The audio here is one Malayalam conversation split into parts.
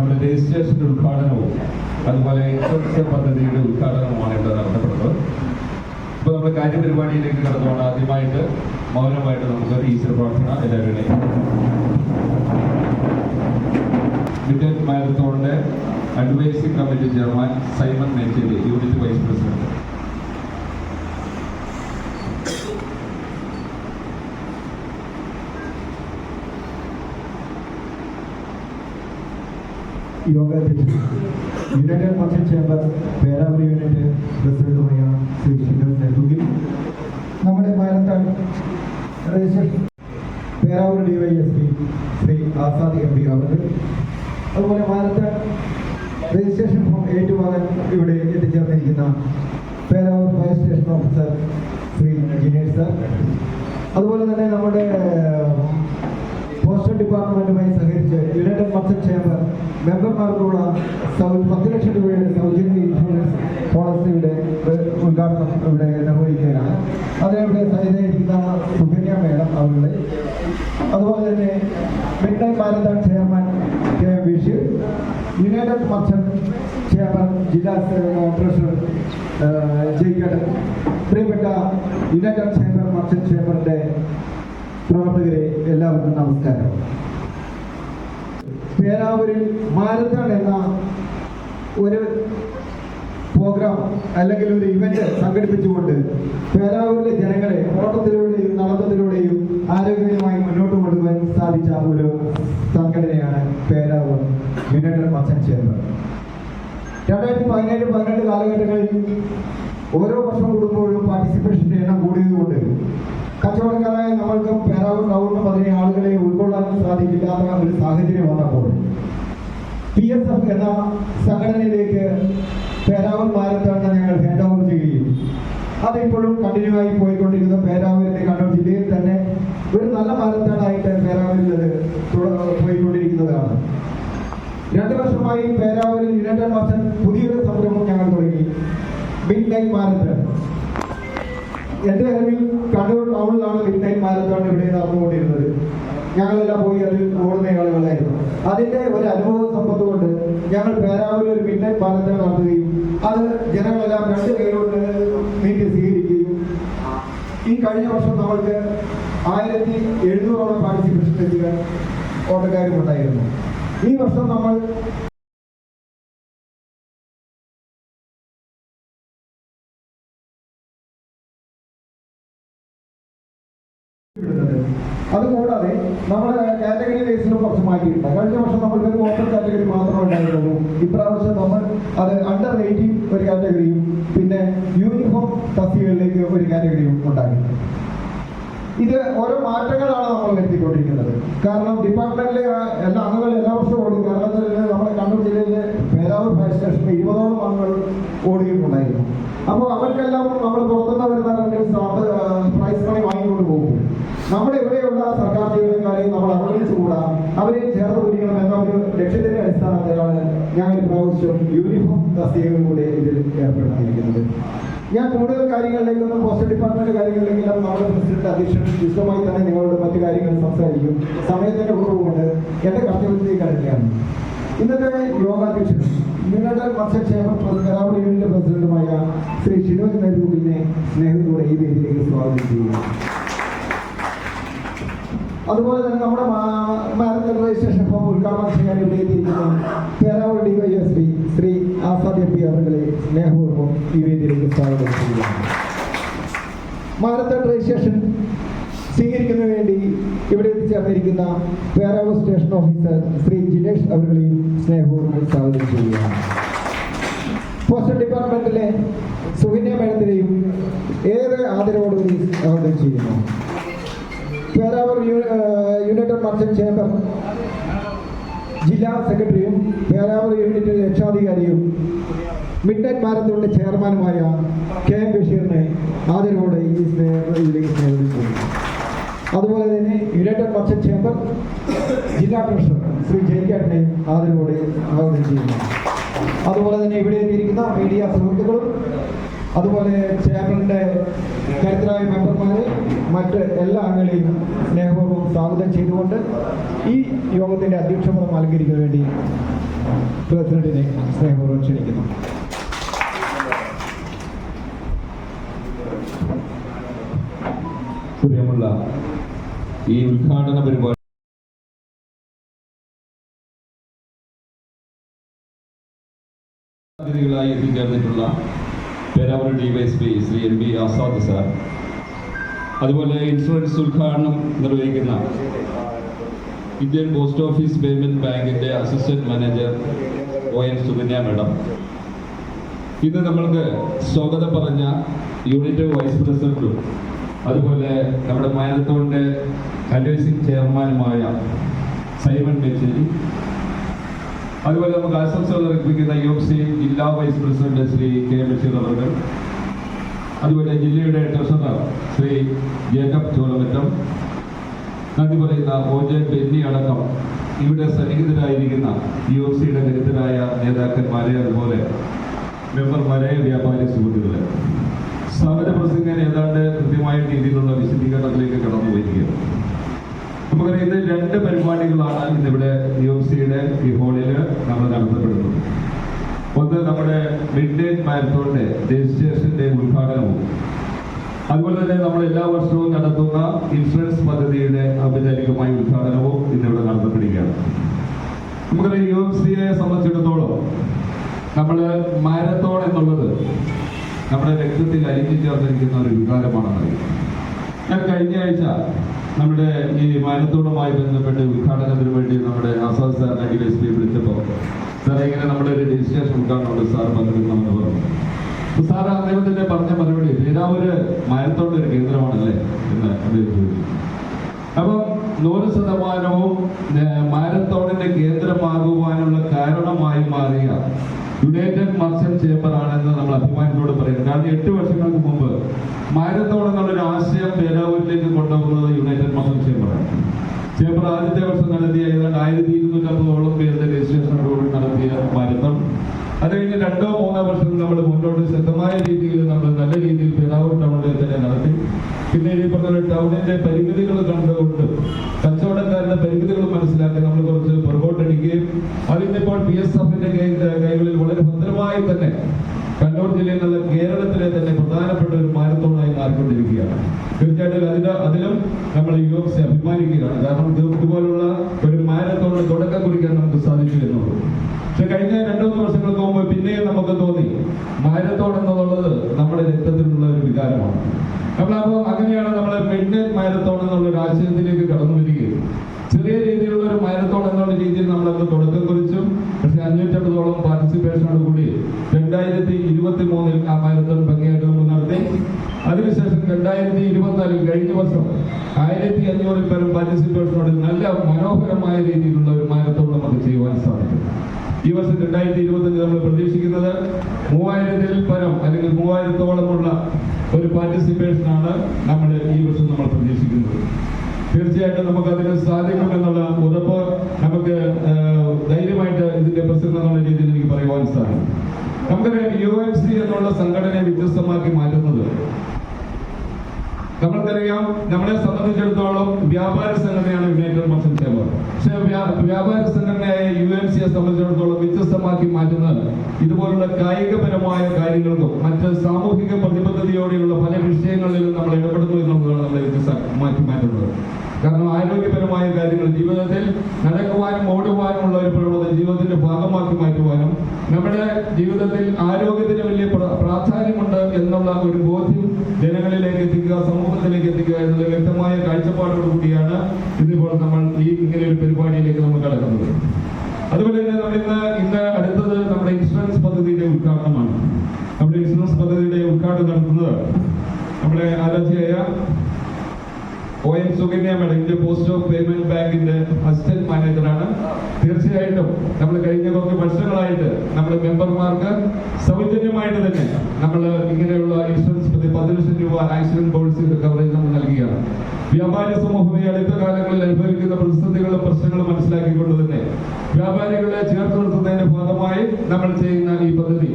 നമ്മുടെ രജിസ്ട്രേഷന്റെ ഉദ്ഘാടനവും അതുപോലെ ഇൻഷുറൻസ് പദ്ധതിയുടെ ഉദ്ഘാടനവുമാണ് ഇവിടെ നടത്തപ്പെടുന്നത്. ഇപ്പോൾ നമ്മുടെ കാര്യപരിപാടിയിലേക്ക് കടന്നുകൊണ്ട് ആദ്യമായിട്ട് മൗനമായിട്ട് നമുക്ക് ഈശ്വര പ്രാർത്ഥന എല്ലാവരുടെയും മിഡ്നൈറ്റ് മാരത്തോണിന്റെ അഡ്വൈസറി കമ്മിറ്റി ചെയർമാൻ സൈമൺ നെറ്റിലി, unit vice president. United merchant chamber Peravoor unit പ്രസിഡന്റുമായ ശ്രീ ഷിനോജ് നെഹ്റുവിൽ, നമ്മുടെ marathon registration Peravoor DYSP Shri Azad M P അവർ, അതുപോലെ മാരത്തോൺ രജിസ്ട്രേഷൻ ഫോം ഏറ്റുവാങ്ങാൻ ഇവിടെ എത്തിച്ചേർന്നിരിക്കുന്ന Peravoor fire station officer Shri Jinesh sir, അതുപോലെ തന്നെ നമ്മുടെ പോസ്റ്റൽ ഡിപ്പാർട്ട്മെന്റുമായി സഹകരിച്ച് യുണൈറ്റഡ് മർച്ചന്റ് ചേംബർ മെമ്പർമാർക്കുള്ള 10 ലക്ഷം രൂപയുടെ സൗജന്യ ഇൻഷുറൻസ് പോളിസിയുടെ ഉദ്ഘാടനം ഇവിടെ നിർവഹിക്കുകയാണ്. അതിനിവിടെ സന്നിധിയിരിക്കുന്ന സുകന്യ മേഡം അവരുടെ, അതുപോലെ തന്നെ midnight marathon chairman K Basheer, United merchant chamber ജില്ലാ ട്രഷറർ ജയിക്കട്ട്, പ്രിയപ്പെട്ട യുണൈറ്റഡ് ചേംബർ മർച്ചന്റ് ചേംബറിന്റെ പ്രവർത്തകരെ എല്ലാവർക്കും നമസ്കാരം. പേരാവൂരിൽ മാരത്തോൺ എന്ന ഒരു പ്രോഗ്രാം അല്ലെങ്കിൽ ഒരു ഇവന്റ് സംഘടിപ്പിച്ചുകൊണ്ട് പേരാവൂരിലെ ജനങ്ങളെ ഓട്ടത്തിലൂടെയും നടത്തത്തിലൂടെയും ആരോഗ്യകരമായി മുന്നോട്ട് കൊണ്ടുപോകാൻ സാധിച്ച ഒരു സംഘടനയാണ് പേരാവൂർ യുണൈറ്റഡ് മർച്ചന്റ് ചേംബർ. 2017-18 കാലഘട്ടങ്ങളിൽ ഓരോ വർഷം കൂടുമ്പോഴും പാർട്ടിസിപ്പേഷന്റെ എണ്ണം കൂടിയതുകൊണ്ട് കച്ചവടക്കാരായ നമ്മൾക്ക് പേരാവൂർ ടൗണിലും അതിനെ ആളുകളെ ഉൾക്കൊള്ളാൻ സാധിക്കില്ലാത്ത ഒരു സാഹചര്യം വന്നപ്പോൾ PSF എന്ന സംഘടനയിലേക്ക് പേരാവൂർ മാരത്തോൺ ഞങ്ങൾ ഹാൻഡ് ഓവർ ചെയ്യുകയും അതിപ്പോഴും കണ്ടിന്യൂ ആയി പോയിക്കൊണ്ടിരിക്കുന്ന പേരാവൂരിലെ കണ്ണൂർ ജില്ലയിൽ തന്നെ ഒരു നല്ല മാരത്തോണായിട്ട് പേരാവൂരിൽ അത് പോയിക്കൊണ്ടിരിക്കുന്നതാണ്. 2 വർഷമായി പേരാവൂരിൽ യുണൈറ്റഡ് മർച്ചന്റ് പുതിയൊരു സംരംഭം ഞങ്ങൾ തുടങ്ങി, മിഡ്നൈറ്റ് മാരത്തോൺ. എൻ്റെ അറിവിൽ കണ്ണൂർ ടൗണിലാണ് മിഡ്നൈറ്റ് മാരത്തോൺ ഇവിടെ നടന്നുകൊണ്ടിരുന്നത്. ഞങ്ങളെല്ലാം പോയി അതിൽ ഓടുന്ന ആളുകളായിരുന്നു. അതിൻ്റെ ഒരു അനുഭവ സമ്പത്ത് കൊണ്ട് ഞങ്ങൾ പേരാവൂരിൽ ഒരു മിഡ്നൈറ്റ് മാരത്തോൺ നടത്തുകയും അത് ജനങ്ങളെല്ലാം 2 കൈകൊണ്ട് നീട്ടി സ്വീകരിക്കുകയും ഈ കഴിഞ്ഞ വർഷം നമ്മൾക്ക് 1700ഓളം പാർട്ടിസിപ്പേഷൻ എത്തിക്കാൻ ഓട്ടക്കാരുമുണ്ടായിരുന്നു. ഈ വർഷം നമ്മൾ അതുകൂടാതെ നമ്മുടെ കാറ്റഗറി ബേസിലും കുറച്ച് മാറ്റിയിട്ടുണ്ട്. കഴിഞ്ഞ വർഷം നമ്മൾക്ക് ഒരു ഓപ്പൺ കാറ്റഗറി മാത്രമേ ഉണ്ടായിരുന്നുള്ളൂ. ഇപ്രാവശ്യം നമ്മൾ അത് അണ്ടർ 18 ഒരു കാറ്റഗറിയും പിന്നെ യൂണിഫോം തസ്തികകളിലേക്ക് ഒരു കാറ്റഗറിയും ഉണ്ടായിരുന്നു. ഇത് ഓരോ മാറ്റങ്ങളാണ് നമ്മൾ വരുത്തിക്കൊണ്ടിരിക്കുന്നത്. കാരണം ഡിപ്പാർട്ട്മെന്റിലെ എല്ലാ അംഗങ്ങൾ എല്ലാ വർഷവും ഓടി. കാരണം നമ്മുടെ കണ്ണൂർ ജില്ലയിലെ പേരാവൂർ ഫയർ സ്റ്റേഷനിൽ 20ഓളം അംഗങ്ങൾ ഓടിയിട്ടുണ്ടായിരുന്നു. അപ്പോൾ അവർക്കെല്ലാം നമ്മൾ പുറത്തുനിന്ന് വരുന്ന പ്രൈസ് മണി വാങ്ങിക്കൊണ്ട് പോകും. നമ്മുടെ ഇവിടെയുള്ള സർക്കാർ ജീവനക്കാരെയും നമ്മൾ അവഗണിച്ചുകൂടാ, അവരെയും ചേർത്ത് പിടിക്കണം എന്ന ഒരു ലക്ഷ്യത്തിന്റെ അടിസ്ഥാനത്തിലാണ് ഞങ്ങൾ പ്രാവശ്യം യൂണിഫോം തസ്തികകളിലൂടെ ഇതിൽ ഏർപ്പെടുത്തിയിരിക്കുന്നത്. ഞാൻ കൂടുതൽ കാര്യങ്ങളിലേക്കൊന്നും പോസ്റ്റൽ ഡിപ്പാർട്ട്മെന്റ് കാര്യങ്ങളിലെങ്കിലും നമ്മുടെ പ്രസിഡന്റ് അധ്യക്ഷൻ വിശദമായി തന്നെ നിങ്ങളോട് മറ്റു കാര്യങ്ങൾ സംസാരിക്കും. സമയത്തിന്റെ കുറവുകൊണ്ട് എന്റെ കർത്തവ്യത്തിലേക്ക് കടക്കുകയാണ്. ഇന്നത്തെ യോഗാധ്യക്ഷൻ united merchant chamber Peravoor unit പ്രസിഡന്റുമായ ശ്രീ ഷിനോജ് നെഹ്റുവിനെ സ്നേഹത്തോടെ ഈ വേദിയിലേക്ക് സ്വാഗതം ചെയ്യുന്നു. അതുപോലെ തന്നെ നമ്മുടെ മാരത്തോൺ രജിസ്ട്രേഷൻ ഫോം ഉദ്ഘാടനം ചെയ്യാൻ ഇവിടെ എത്തിയിരിക്കുന്ന Peravoor DYSP Shri Azad M P അവരെ സ്നേഹപൂർവ്വം ഈ വേദിയിലേക്ക് സ്വാഗതം ചെയ്യുകയാണ്. മാരത്തോൺ രജിസ്ട്രേഷൻ സ്വീകരിക്കുന്നതിന് വേണ്ടി ഇവിടെ എത്തിച്ചേർന്നിരിക്കുന്ന പേരാവൂർ സ്റ്റേഷൻ ഓഫീസർ ശ്രീ ജിനേഷ് അവരെയും സ്നേഹപൂർവ്വം സ്വാഗതം ചെയ്യുകയാണ്. പോസ്റ്റൽ ഡിപ്പാർട്ട്മെന്റിലെ സുകന്യ മേഡത്തിനെയും ഏറെ ആദരവോടുകൂടി സ്വാഗതം ചെയ്യുന്നു. പേരാവൂർ യുണൈറ്റഡ് മർച്ചന്റ് ചേംബർ ജില്ലാ സെക്രട്ടറിയും പേരാവൂർ യൂണിറ്റ് രക്ഷാധികാരിയും മിഡ്നൈറ്റ് മാരത്തോണിന്റെ ചെയർമാനുമായ കെ എം ബഷീറിനെ ആദരവോടെ ഈ ഇതിലേക്ക് സ്നേഹം ചെയ്യുന്നു. അതുപോലെ തന്നെ യുണൈറ്റഡ് മർച്ചന്റ് ചേംബർ ജില്ലാ ട്രഷറർ ശ്രീ ജയിക്കാട്ടിനെയും ആദരവോടെ സ്വാഗതം ചെയ്യുന്നു. അതുപോലെ തന്നെ ഇവിടെ എത്തിയിരിക്കുന്ന മീഡിയ സുഹൃത്തുക്കളും അതുപോലെ ചേംബറിന്റെ കരുത്തരായ മെമ്പർമാരെ മറ്റ് എല്ലാ അംഗങ്ങളെയും സ്നേഹപൂർവ്വം സ്വാഗതം ചെയ്തുകൊണ്ട് ഈ യോഗത്തിന്റെ അധ്യക്ഷപദം അലങ്കരിക്കാൻ വേണ്ടി പ്രസിഡന്റിനെ സ്നേഹപൂർവ്വം ക്ഷണിക്കുന്നു. പ്രിയമുള്ള ഈ ഉദ്ഘാടന പരിപാടി അതിഥികളായി എത്തിച്ചേർന്നിട്ടുള്ള Peravoor DYSP Shri M B Azad sir, അതുപോലെ ഇൻഷുറൻസ് ഉദ്ഘാടനം നിർവഹിക്കുന്ന ഇന്ത്യൻ പോസ്റ്റ് ഓഫീസ് പേയ്മെന്റ് ബാങ്കിന്റെ assistant manager ON Sukanya madam, ഇന്ന് നമ്മൾക്ക് സ്വാഗതം പറഞ്ഞ യൂണിറ്റ് വൈസ് പ്രസിഡന്റും അതുപോലെ നമ്മുടെ മാരത്തോണിന്റെ അഡ്വൈസിംഗ് ചെയർമാനുമായ സൈമൺ മെച്ചേരി, അതുപോലെ നമുക്ക് ആശംസകൾ അർപ്പിക്കുന്ന UFC ജില്ലാ vice president Shri K Basheer അവർ, അതുപോലെ ജില്ലയുടെ ട്രഷറർ ശ്രീ ജേക്കബ് ചോളമറ്റം, നന്ദി പറയുന്ന OJ ബെന്നി അടക്കം ഇവിടെ സന്നിഹിതരായിരിക്കുന്ന UFCയുടെ കരുത്തരായ നേതാക്കന്മാരെ, അതുപോലെ മെമ്പർമാരെ, വ്യാപാരി സുഹൃത്തുക്കളെ, സമര പ്രസംഗം ഏതാണ്ട് കൃത്യമായ രീതിയിലുള്ള വിശദീകരണത്തിലേക്ക് കടന്നു പോയിരിക്കുകയാണ്. നമുക്കറിയാം, ഇത് 2 പരിപാടികളാണ് ഇന്നിവിടെ UFCയുടെ ഈ ഹാളിൽ നമ്മൾ നടത്തപ്പെടുന്നത്. ഒന്ന് നമ്മുടെ മിഡ് നൈറ്റ് മാരത്തോണിന്റെ രജിസ്ട്രേഷന്റെ ഉദ്ഘാടനവും, അതുപോലെ തന്നെ നമ്മൾ എല്ലാ വർഷവും നടത്തുന്ന ഇൻഷുറൻസ് പദ്ധതിയുടെ ഔപചാരികമായ ഉദ്ഘാടനവും ഇന്നിവിടെ നടത്തപ്പെടുകയാണ്. നമുക്കറിയാം, UFCയെ സംബന്ധിച്ചിടത്തോളം നമ്മൾ മാരത്തോൺ എന്നുള്ളത് നമ്മുടെ രക്തത്തിൽ അലിഞ്ഞു ചേർന്നിരിക്കുന്ന ഒരു വികാരമാണെന്നറിയാം. ഞാൻ കഴിഞ്ഞ ആഴ്ച നമ്മുടെ ഈ മാരത്തോണുമായി ബന്ധപ്പെട്ട് ഉദ്ഘാടനത്തിന് വേണ്ടി നമ്മുടെ ആസാദ് സാറിനെ DSP വിളിച്ചപ്പോൾ സാറേ ഇങ്ങനെ നമ്മുടെ ഒരു രജിസ്ട്രേഷൻ ഉദ്ഘാടനമുണ്ട്, സാർ പങ്കെടുക്കണമെന്ന് പറഞ്ഞു. സാർ അദ്ദേഹത്തിന്റെ പറഞ്ഞ മറുപടി, പേരാവൂര് മാരത്തോണിന്റെ ഒരു കേന്ദ്രമാണല്ലേ എന്ന് അദ്ദേഹം ചോദിച്ചു. അപ്പം 100% മാരത്തോണിന്റെ കേന്ദ്രമാകുവാനുള്ള കാരണമായി മാറിയ യുണൈറ്റഡ് മർച്ചന്റ് ചേംബർ ആണെന്ന് നമ്മൾ അഭിമാനത്തോട് പറയുന്നത്. കാരണം 8 വർഷങ്ങൾക്ക് മുമ്പ് മാരത്തോൺ എന്നുള്ളൊരു ആശയം പേരാവൂരിലേക്ക് കൊണ്ടുവന്നത് യുണൈറ്റഡ് മർച്ചന്റ് ചേംബറാണ്. ചേംബർ ആദ്യത്തെ വർഷം നടത്തിയ ഏതാണ്ട് 1250 പേരുടെ രജിസ്ട്രേഷനോടുകൂടി നടത്തിയ മാരത്തോൺ, അത് കഴിഞ്ഞ് 2-3 വർഷം നമ്മൾ മുന്നോട്ട് ശക്തമായ രീതിയിൽ നമ്മൾ നല്ല രീതിയിൽ പേരാവൂർ ടൗണിൽ തന്നെ നടത്തി. പിന്നെ ഈ പറഞ്ഞ ടൗണിന്റെ പരിമിതികൾ കണ്ടുകൊണ്ട് കച്ചവടക്കാരുടെ പരിമിതികൾ മനസ്സിലാക്കി നമ്മൾ കുറച്ച് പുറകോട്ടടിക്കുകയും അതിനിപ്പോൾ PSFന്റെ കൈകളിൽ വളരെ ഭദ്രമായി തന്നെ കണ്ണൂർ ജില്ലയിൽ നിന്ന് കേരളത്തിലെ തന്നെ പ്രധാനപ്പെട്ട ഒരു മാരത്തോണായി മാറിക്കൊണ്ടിരിക്കുകയാണ്. തീർച്ചയായിട്ടും അതിലും നമ്മൾ UFC അഭിമാനിക്കുകയാണ്. കാരണം ഇതുപോലുള്ള ഒരു മാരത്തോണിന് തുടക്കം കുറിക്കാൻ നമുക്ക് സാധിച്ചു എന്നുള്ളൂ. പക്ഷെ കഴിഞ്ഞ 2-3 വർഷങ്ങൾക്ക് മുമ്പ് പിന്നെയും നമുക്ക് തോന്നി മാരത്തോൺ എന്നുള്ളത് നമ്മുടെ രക്തത്തിലുള്ള ഒരു വികാരമാണ്. നമ്മളപ്പോൾ അങ്ങനെയാണ് നമ്മൾ മിഡ് നൈറ്റ് മാരത്തോൺ എന്നുള്ള ഒരു ആശയത്തിലേക്ക് കടന്നു വരികയും ചെറിയ രീതിയിലുള്ള ഒരു മാരത്തോൺ എന്നുള്ള രീതിയിൽ നമ്മളത് തുടക്കം കുറിച്ചു. പക്ഷെ 550ഓളം പാർട്ടിസിപ്പേഷനോട് കൂടി 2023 ആ മാരത്തോൺ ഭംഗിയായിട്ട് നമ്മൾ നടത്തി. അതിനുശേഷം 2024 കഴിഞ്ഞ വർഷം 1500 പരം പാർട്ടിസിപ്പേഷനോട് നല്ല മനോഹരമായ രീതിയിലുള്ള ഒരു മാരത്തോൺ നമുക്ക് ചെയ്യുവാൻ സാധിക്കും. ഈ വർഷം 2025 നമ്മൾ പ്രതീക്ഷിക്കുന്നത് 3000-ൽ പരം അല്ലെങ്കിൽ 3000-ഓളമുള്ള ഒരു പാർട്ടിസിപ്പേഷനാണ് നമ്മൾ ഈ വർഷം നമ്മൾ പ്രതീക്ഷിക്കുന്നത്. തീർച്ചയായിട്ടും നമുക്ക് അതിന് സാധിക്കുമെന്നുള്ള ഉറപ്പ് നമുക്ക് ധൈര്യമായിട്ട് ഇതിന്റെ പ്രസിഡന്റ് എന്നുള്ള രീതിയിൽ എനിക്ക് പറയുവാൻ സാധിക്കും. നമുക്കറിയാം, UFC എന്നുള്ള സംഘടനയെ വ്യത്യസ്തമാക്കി മാറ്റുന്നത് നമ്മൾക്കറിയാം, നമ്മളെ സംബന്ധിച്ചിടത്തോളം വ്യാപാര സംഘടനയാണ് യുണൈറ്റഡ് മർച്ചന്റ് ചേംബർ. പക്ഷേ വ്യാപാര സംഘടനയായ UFC-യെ സംബന്ധിച്ചിടത്തോളം വ്യത്യസ്തമാക്കി മാറ്റുന്നത് ഇതുപോലുള്ള കായികപരമായ കാര്യങ്ങൾക്കും മറ്റ് സാമൂഹിക പ്രതിബദ്ധതയോടെയുള്ള പല വിഷയങ്ങളിലും നമ്മൾ ഇടപെടുന്നു എന്നുള്ളതാണ് നമ്മളെ വ്യത്യസ്തമാക്കി മാറ്റുന്നത്. കാരണം ആരോഗ്യപരമായ കാര്യങ്ങൾ ജീവിതത്തിൽ നടക്കുവാനും ഓടുവാനുമുള്ള ഒരു പ്രവണത ജീവിതത്തിന്റെ ഭാഗമാക്കി മാറ്റുവാനും നമ്മുടെ ജീവിതത്തിൽ ആരോഗ്യത്തിന് വലിയ പ്രാധാന്യമുണ്ട് എന്നുള്ള ഒരു ബോധ്യം ജനങ്ങളിലേക്ക് എത്തിക്കുക, സമൂഹത്തിലേക്ക് എത്തിക്കുക എന്നുള്ള വ്യക്തമായ കാഴ്ചപ്പാടോടുകൂടിയാണ് ഇന്നിപ്പോൾ നമ്മൾ ഇങ്ങനെ ഒരു പരിപാടിയിലേക്ക് നമ്മൾ കടക്കുന്നത്. അതുപോലെ തന്നെ നമ്മൾ ഇന്ന് അടുത്തത് നമ്മുടെ ഇൻഷുറൻസ് പദ്ധതിയുടെ ഉദ്ഘാടനമാണ്. നമ്മുടെ ഇൻഷുറൻസ് പദ്ധതിയുടെ ഉദ്ഘാടനം നടത്തുന്നത് നമ്മുടെ ആരാധ്യയായ ON Sukanya madam, Indian post of payment ബാങ്കിന്റെ അസിസ്റ്റന്റ് മാനേജറാണ്. തീർച്ചയായിട്ടും നമ്മൾ കഴിഞ്ഞ കുറച്ച് വർഷങ്ങളായിട്ട് നമ്മുടെ മെമ്പർമാർക്ക് സൗജന്യമായിട്ട് തന്നെ നമ്മൾ ഇങ്ങനെയുള്ള ഇൻഷുറൻസ് 10 ലക്ഷം രൂപ ആക്സിഡന്റ് പോളിസിയുടെ കവറേജ് നമ്മൾ നൽകുകയാണ്. വ്യാപാരി സമൂഹം ഈ അടുത്ത കാലങ്ങളിൽ അനുഭവിക്കുന്ന പ്രതിസന്ധികളും പ്രശ്നങ്ങളും മനസ്സിലാക്കിക്കൊണ്ട് തന്നെ വ്യാപാരികളെ ചേർത്ത് നിർത്തുന്നതിന്റെ ഭാഗമായി നമ്മൾ ചെയ്യുന്ന ഈ പദ്ധതി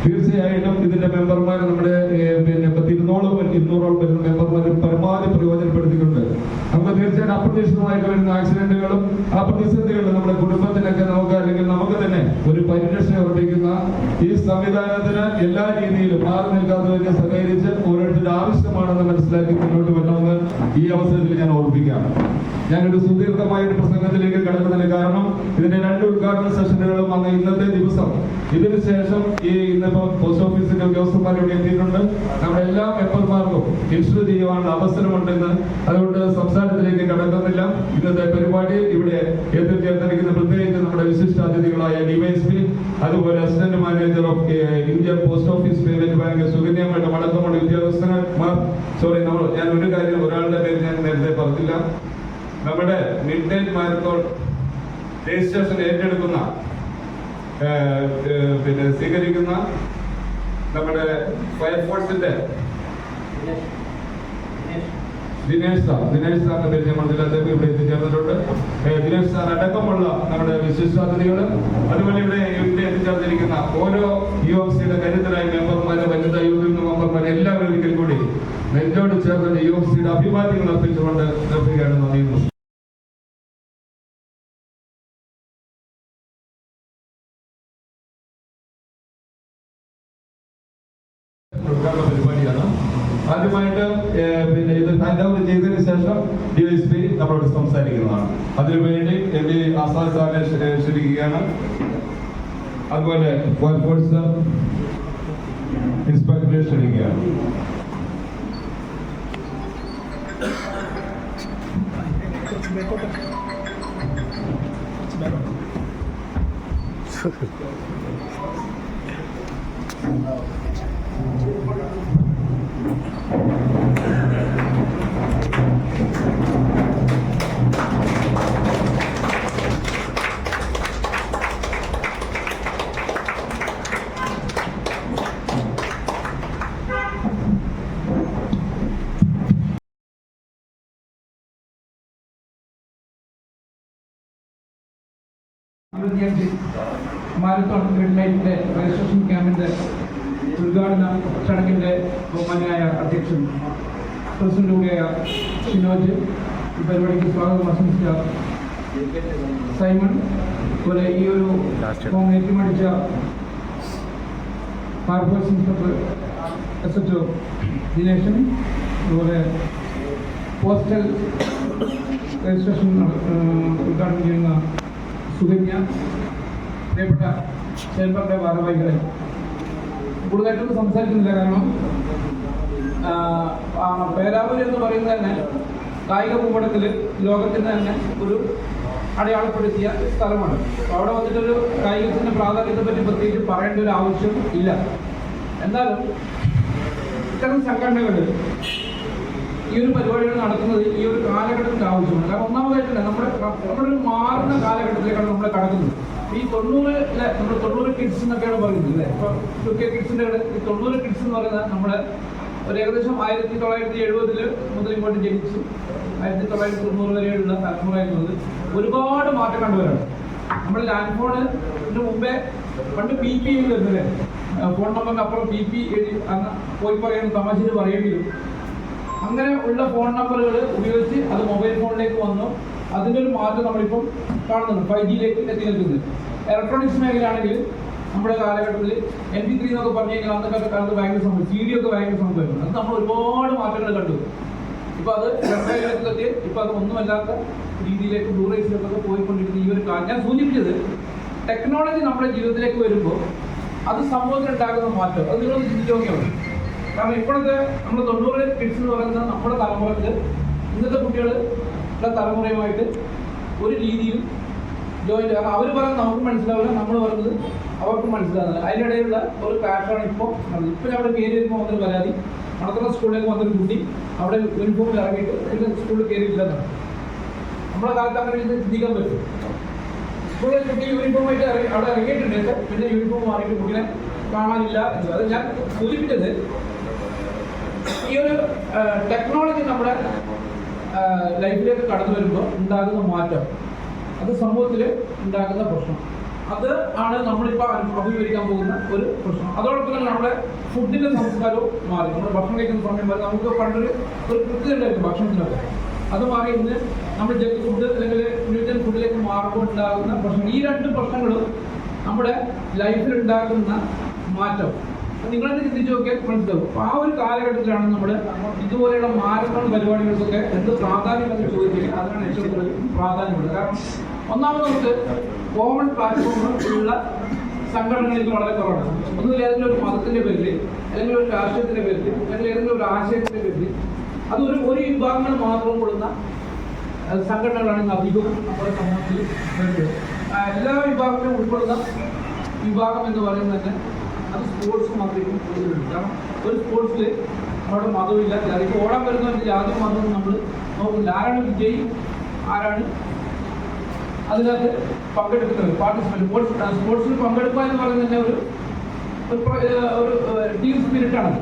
തീർച്ചയായിട്ടും ഇതിന്റെ മെമ്പർമാർ നമ്മുടെ 200 200ഓളം വരുന്ന മെമ്പർമാരും പരമാവധി പ്രയോജനപ്പെടുത്തിയിട്ടുണ്ട്. നമുക്ക് തീർച്ചയായും അപ്രതീക്ഷിതമായിട്ട് വരുന്ന ആക്സിഡന്റുകളും ആ പ്രതിസന്ധികളും നമ്മുടെ കുടുംബത്തിനൊക്കെ അല്ലെങ്കിൽ നമുക്ക് തന്നെ ഒരു പരിരക്ഷ ഉറപ്പിക്കുന്ന ഈ സംവിധാനത്തിന് എല്ലാ രീതിയിലും മാറി നിൽക്കാത്തവരെ സഹകരിച്ച് ഓരോരുത്തരുടെ ആവശ്യമാണെന്ന് മനസ്സിലാക്കി മുന്നോട്ട് വരണമെന്ന് ഈ അവസരത്തിൽ ഞാൻ ഓർമ്മിപ്പിക്കാം. ഞാനൊരു സുദീർഘമായ ഒരു പ്രസംഗത്തിലേക്ക് കടക്കുന്നതിന് കാരണം ഇതിന്റെ 2 ഉദ്ഘാടന സെഷനുകളും അന്ന് ഇന്നത്തെ ദിവസം ഇതിനു ശേഷം ഇന്നിപ്പോ പോസ്റ്റ് ഓഫീസിന്റെ ഉദ്യോഗസ്ഥന്മാർ ഇവിടെ എത്തിയിട്ടുണ്ട്. നമ്മുടെ എല്ലാ മെമ്പർമാർക്കും ഇൻഷുർ ചെയ്യുവാനുള്ള അവസരമുണ്ടെന്ന് അതുകൊണ്ട് സംസാരത്തിലേക്ക് കടക്കുന്നില്ല. ഇന്നത്തെ പരിപാടി ഇവിടെ എത്തിച്ചേർന്നിരിക്കുന്ന പ്രത്യേകിച്ച് നമ്മുടെ വിശിഷ്ടാതിഥികളായ ഡിവൈഎസ്പി, അതുപോലെ assistant manager of Indian post office payment bank Sukanya madam അടക്കമുള്ള ഉദ്യോഗസ്ഥന്മാർ. ഞാൻ ഒരു കാര്യം, ഒരാളുടെ പേര് ഞാൻ നേരത്തെ പറഞ്ഞില്ല. നമ്മുടെ മിഡ് നൈറ്റ് മാരത്തോൺ രജിസ്ട്രേഷൻ ഏറ്റെടുക്കുന്ന സ്വീകരിക്കുന്ന നമ്മുടെ ഫയർഫോഴ്സിന്റെ ദിനേഷ് സാറിന്റെ പേര് ഞാൻ പറഞ്ഞില്ല, അദ്ദേഹം ഇവിടെ എത്തിച്ചേർന്നിട്ടുണ്ട്. ദിനേഷ് സാർ അടക്കമുള്ള നമ്മുടെ വിശിഷ്ടാതിഥികൾ, അതുപോലെ ഇവിടെ എത്തിച്ചേർന്നിരിക്കുന്ന ഓരോ UFCയുടെ കരുത്തരായ മെമ്പർമാരെ, വനിതാ യൂത്ത് മെമ്പർമാരെ എല്ലാവരും ഒരിക്കൽ കൂടി നെഞ്ചോട് ചേർന്ന് UFCയുടെ അഭിവാദ്യങ്ങൾ അർപ്പിച്ചുകൊണ്ട് നിർത്തുകയാണ്. നന്ദി. പരിപാടിയാണ്. ആദ്യമായിട്ട് ഇത് ഹാൻഡ് ഓവർ ചെയ്തതിനു ശേഷം DSP നമ്മളോട് സംസാരിക്കുന്നതാണ്. അതിനുവേണ്ടി MD ആസാദ് സാറിനെ ക്ഷണിക്കുകയാണ്. അതുപോലെ ഫയർഫോഴ്സ് ഇൻസ്പെക്ടറെ ക്ഷണിക്കുകയാണ്. മാരത്തോൺ മിഡ് നൈറ്റിന്റെ രജിസ്ട്രേഷൻ ക്യാമ്പിന്റെ ഉദ്ഘാടന ചടങ്ങിന്റെ ബഹുമാന്യനായ അധ്യക്ഷൻ പ്രസിഡന്റ് കൂടിയായ ഷിനോജ്, ഈ പരിപാടിക്ക് സ്വാഗതം ആശംസിച്ച സൈമൺ, അതുപോലെ ഈ ഒരു ഫോം ഏറ്റുമടിച്ച ഫയർഫോഴ്സ് ഇൻസ്പെക്ടർ SHO ദിനേശൻ, അതുപോലെ പോസ്റ്റൽ രജിസ്ട്രേഷൻ ഉദ്ഘാടനം ചെയ്യുന്ന സുകന്യ, പ്രിയപ്പെട്ട ചേംബറിന്റെ ഭാരവാഹികളെ, കൂടുതലായിട്ടൊന്നും സംസാരിക്കുന്നില്ല. കാരണം പേരാവൂർ എന്ന് പറയുന്നത് തന്നെ കായിക ഭൂപടത്തിൽ ലോകത്തിന് തന്നെ ഒരു അടയാളപ്പെടുത്തിയ സ്ഥലമാണ്. അപ്പോൾ അവിടെ വന്നിട്ടൊരു കായികത്തിൻ്റെ പ്രാധാന്യത്തെ പറ്റി പ്രത്യേകിച്ച് പറയേണ്ട ഒരു ആവശ്യം ഇല്ല. എന്നാലും ഇത്തരം സംഘടനകൾ ഈ ഒരു പരിപാടികൾ നടത്തുന്നത് ഈ ഒരു കാലഘട്ടത്തിന്റെ ആവശ്യമാണ്. കാരണം ഒന്നാമതായിട്ടില്ല, നമ്മളൊരു മാറുന്ന കാലഘട്ടത്തിലേക്കാണ് നമ്മൾ കടക്കുന്നത്. ഈ 90-ലെ നമ്മൾ 90 കിഡ്സ് എന്നൊക്കെയാണ് പറയുന്നത് അല്ലേ. ഇപ്പൊ 2K കിഡ്സിന്റെ ഈ 90 കിഡ്സ് എന്ന് പറയുന്നത് നമ്മുടെ ഒരു ഏകദേശം 1970 മുതൽ ഇങ്ങോട്ട് ജനിച്ചു 1990 വരെയുള്ള തലമുറ എന്നത് ഒരുപാട് മാറ്റം കണ്ടുവരാണ്. നമ്മൾ ലാൻഡ് ഫോണിന് മുമ്പേ പണ്ട് PP വരുന്നില്ലേ, ഫോൺ നമ്പറിന് അപ്പുറം PP എഴുതി അന്ന് പോയി പറയുന്ന തമാശയിൽ പറയുമെങ്കിലും അങ്ങനെ ഉള്ള ഫോൺ നമ്പറുകൾ ഉപയോഗിച്ച് അത് മൊബൈൽ ഫോണിലേക്ക് വന്നു. അതിൻ്റെ ഒരു മാറ്റം നമ്മളിപ്പം കാണുന്നുണ്ട്. 5Gയിലേക്ക് എത്തി നിൽക്കുന്നത്. ഇലക്ട്രോണിക്സ് മേഖലയാണെങ്കിൽ നമ്മുടെ കാലഘട്ടത്തിൽ MP3 എന്നൊക്കെ പറഞ്ഞു കഴിഞ്ഞാൽ അന്നൊക്കെ കാലത്ത് ഭയങ്കര സംഭവം, CD ഒക്കെ ഭയങ്കര സംഭവമായിരുന്നു. അത് നമ്മൾ ഒരുപാട് മാറ്റങ്ങൾ കണ്ടു. ഇപ്പൊ അത് ഇലക്ട്രോണിക്സിലെത്തി ഇപ്പൊ അത് ഒന്നുമല്ലാത്ത രീതിയിലേക്ക് ബ്ലൂറൈസിലേക്കൊക്കെ പോയിക്കൊണ്ടിരിക്കുന്ന ഈ ഒരു കാലം ഞാൻ സൂചിപ്പിച്ചത്, ടെക്നോളജി നമ്മുടെ ജീവിതത്തിലേക്ക് വരുമ്പോൾ അത് സമൂഹത്തിലുണ്ടാകുന്ന മാറ്റം അത് നിങ്ങൾ ചിന്തിച്ചു നോക്കിയാണ്. കാരണം ഇപ്പോഴത്തെ നമ്മൾ 90 കിഡ്സ് എന്ന് പറയുന്നത് നമ്മുടെ തലമുറയിൽ ഇന്നത്തെ കുട്ടികളുടെ തലമുറയുമായിട്ട് ഒരു രീതിയിൽ ജോയിൻ, കാരണം അവർ പറയുന്നത് നമുക്ക് മനസ്സിലാവില്ല, നമ്മൾ പറയുന്നത് അവർക്ക് മനസ്സിലാകുന്നില്ല. അതിനിടയിലുള്ള ഒരു പാറ്റേൺ ഇപ്പോൾ ഞാൻ അവിടെ കയറി വരുമ്പോൾ വന്നൊരു പരാതി, നടത്തുന്ന സ്കൂളിലേക്ക് വന്നൊരു കുട്ടി അവിടെ യൂണിഫോമിൽ ഇറങ്ങിയിട്ട് പിന്നെ സ്കൂളിൽ കയറിയില്ലെന്നാണ്. നമ്മുടെ കാലത്ത് അങ്ങനെ ചിന്തിക്കാൻ പറ്റും. സ്കൂളിൽ കുട്ടി യൂണിഫോമായിട്ട് അവിടെ ഇറങ്ങിയിട്ടുണ്ട്, പിന്നെ യൂണിഫോം മാറിയിട്ട് കുട്ടിനെ കാണാനില്ല എന്നത്. അത് ഞാൻ സൂചിപ്പിച്ചത് ഈ ഒരു ടെക്നോളജി നമ്മുടെ ലൈഫിലേക്ക് കടന്നു വരുമ്പോൾ ഉണ്ടാകുന്ന മാറ്റം, അത് സമൂഹത്തിൽ ഉണ്ടാകുന്ന പ്രശ്നം. അത് ആണ് നമ്മളിപ്പോൾ അഭിമുഖീകരിക്കാൻ പോകുന്ന ഒരു പ്രശ്നം. അതോടൊപ്പം തന്നെ നമ്മുടെ ഫുഡിന്റെ സംസ്കാരവും മാറി. നമ്മൾ ഭക്ഷണം കഴിക്കുന്ന സമയം വരെ നമുക്ക് പണ്ടൊരു കൃത്യം ഉണ്ടായിരുന്നു ഭക്ഷണത്തിനൊക്കെ. അത് മാറി ഇന്ന് നമ്മൾ ജങ്ക് ഫുഡ് അല്ലെങ്കിൽ ന്യൂട്രിയൻ ഫുഡിലേക്ക് മാറുമ്പോൾ ഉണ്ടാകുന്ന പ്രശ്നം. ഈ രണ്ട് പ്രശ്നങ്ങളും നമ്മുടെ ലൈഫിൽ ഉണ്ടാക്കുന്ന മാറ്റം നിങ്ങളെന്നെ ചിന്തിച്ച് നോക്കിയാൽ മനസ്സിലാവും. അപ്പോൾ ആ ഒരു കാലഘട്ടത്തിലാണ് നമ്മൾ ഇതുപോലെയുള്ള മാരത്തോൺ പരിപാടികൾക്കൊക്കെ എന്ത് പ്രാധാന്യം എന്ന് ചോദിച്ചാൽ അതിനാണ് ഏറ്റവും കൂടുതൽ പ്രാധാന്യമുള്ളത്. കാരണം ഒന്നാമത് നമുക്ക് കോമൺ പ്ലാറ്റ്ഫോമുള്ള സംഘടനകളിൽ വളരെ കുറവാണ്. ഒന്നുമില്ല ഏതെങ്കിലും ഒരു മതത്തിന്റെ പേരിൽ, അല്ലെങ്കിൽ ഒരു രാഷ്ട്രീയത്തിന്റെ പേരിൽ, അല്ലെങ്കിൽ ഏതെങ്കിലും ഒരു ആശയത്തിന്റെ പേരിൽ അത് ഒരു വിഭാഗങ്ങൾ മാത്രം കൊടുക്കുന്ന സംഘടനകളാണ് ഇന്ന് അധികവും നമ്മുടെ സമൂഹത്തിൽ വരുന്നത്. എല്ലാ വിഭാഗത്തിലും ഉൾപ്പെടുന്ന വിഭാഗം എന്ന് പറയുന്നത് തന്നെ അത് സ്പോർട്സ് മാത്രമേ കൂടുതലുണ്ട്. കാരണം ഒരു സ്പോർട്സിൽ നമ്മുടെ മതമില്ല. അതിപ്പോൾ ഓടാൻ വരുന്നവരുടെ ജാതി മതം നമ്മൾ നോക്കില്ല. ആരാണ് വിജയി, ആരാണ് അതിനകത്ത് പങ്കെടുക്കുന്നത്, പാർട്ടിസിപ്പേറ്റ്. സ്പോർട്സിൽ പങ്കെടുക്കുക എന്ന് പറയുന്നത് തന്നെ ഒരു ടീം സ്പിരിറ്റാണ്.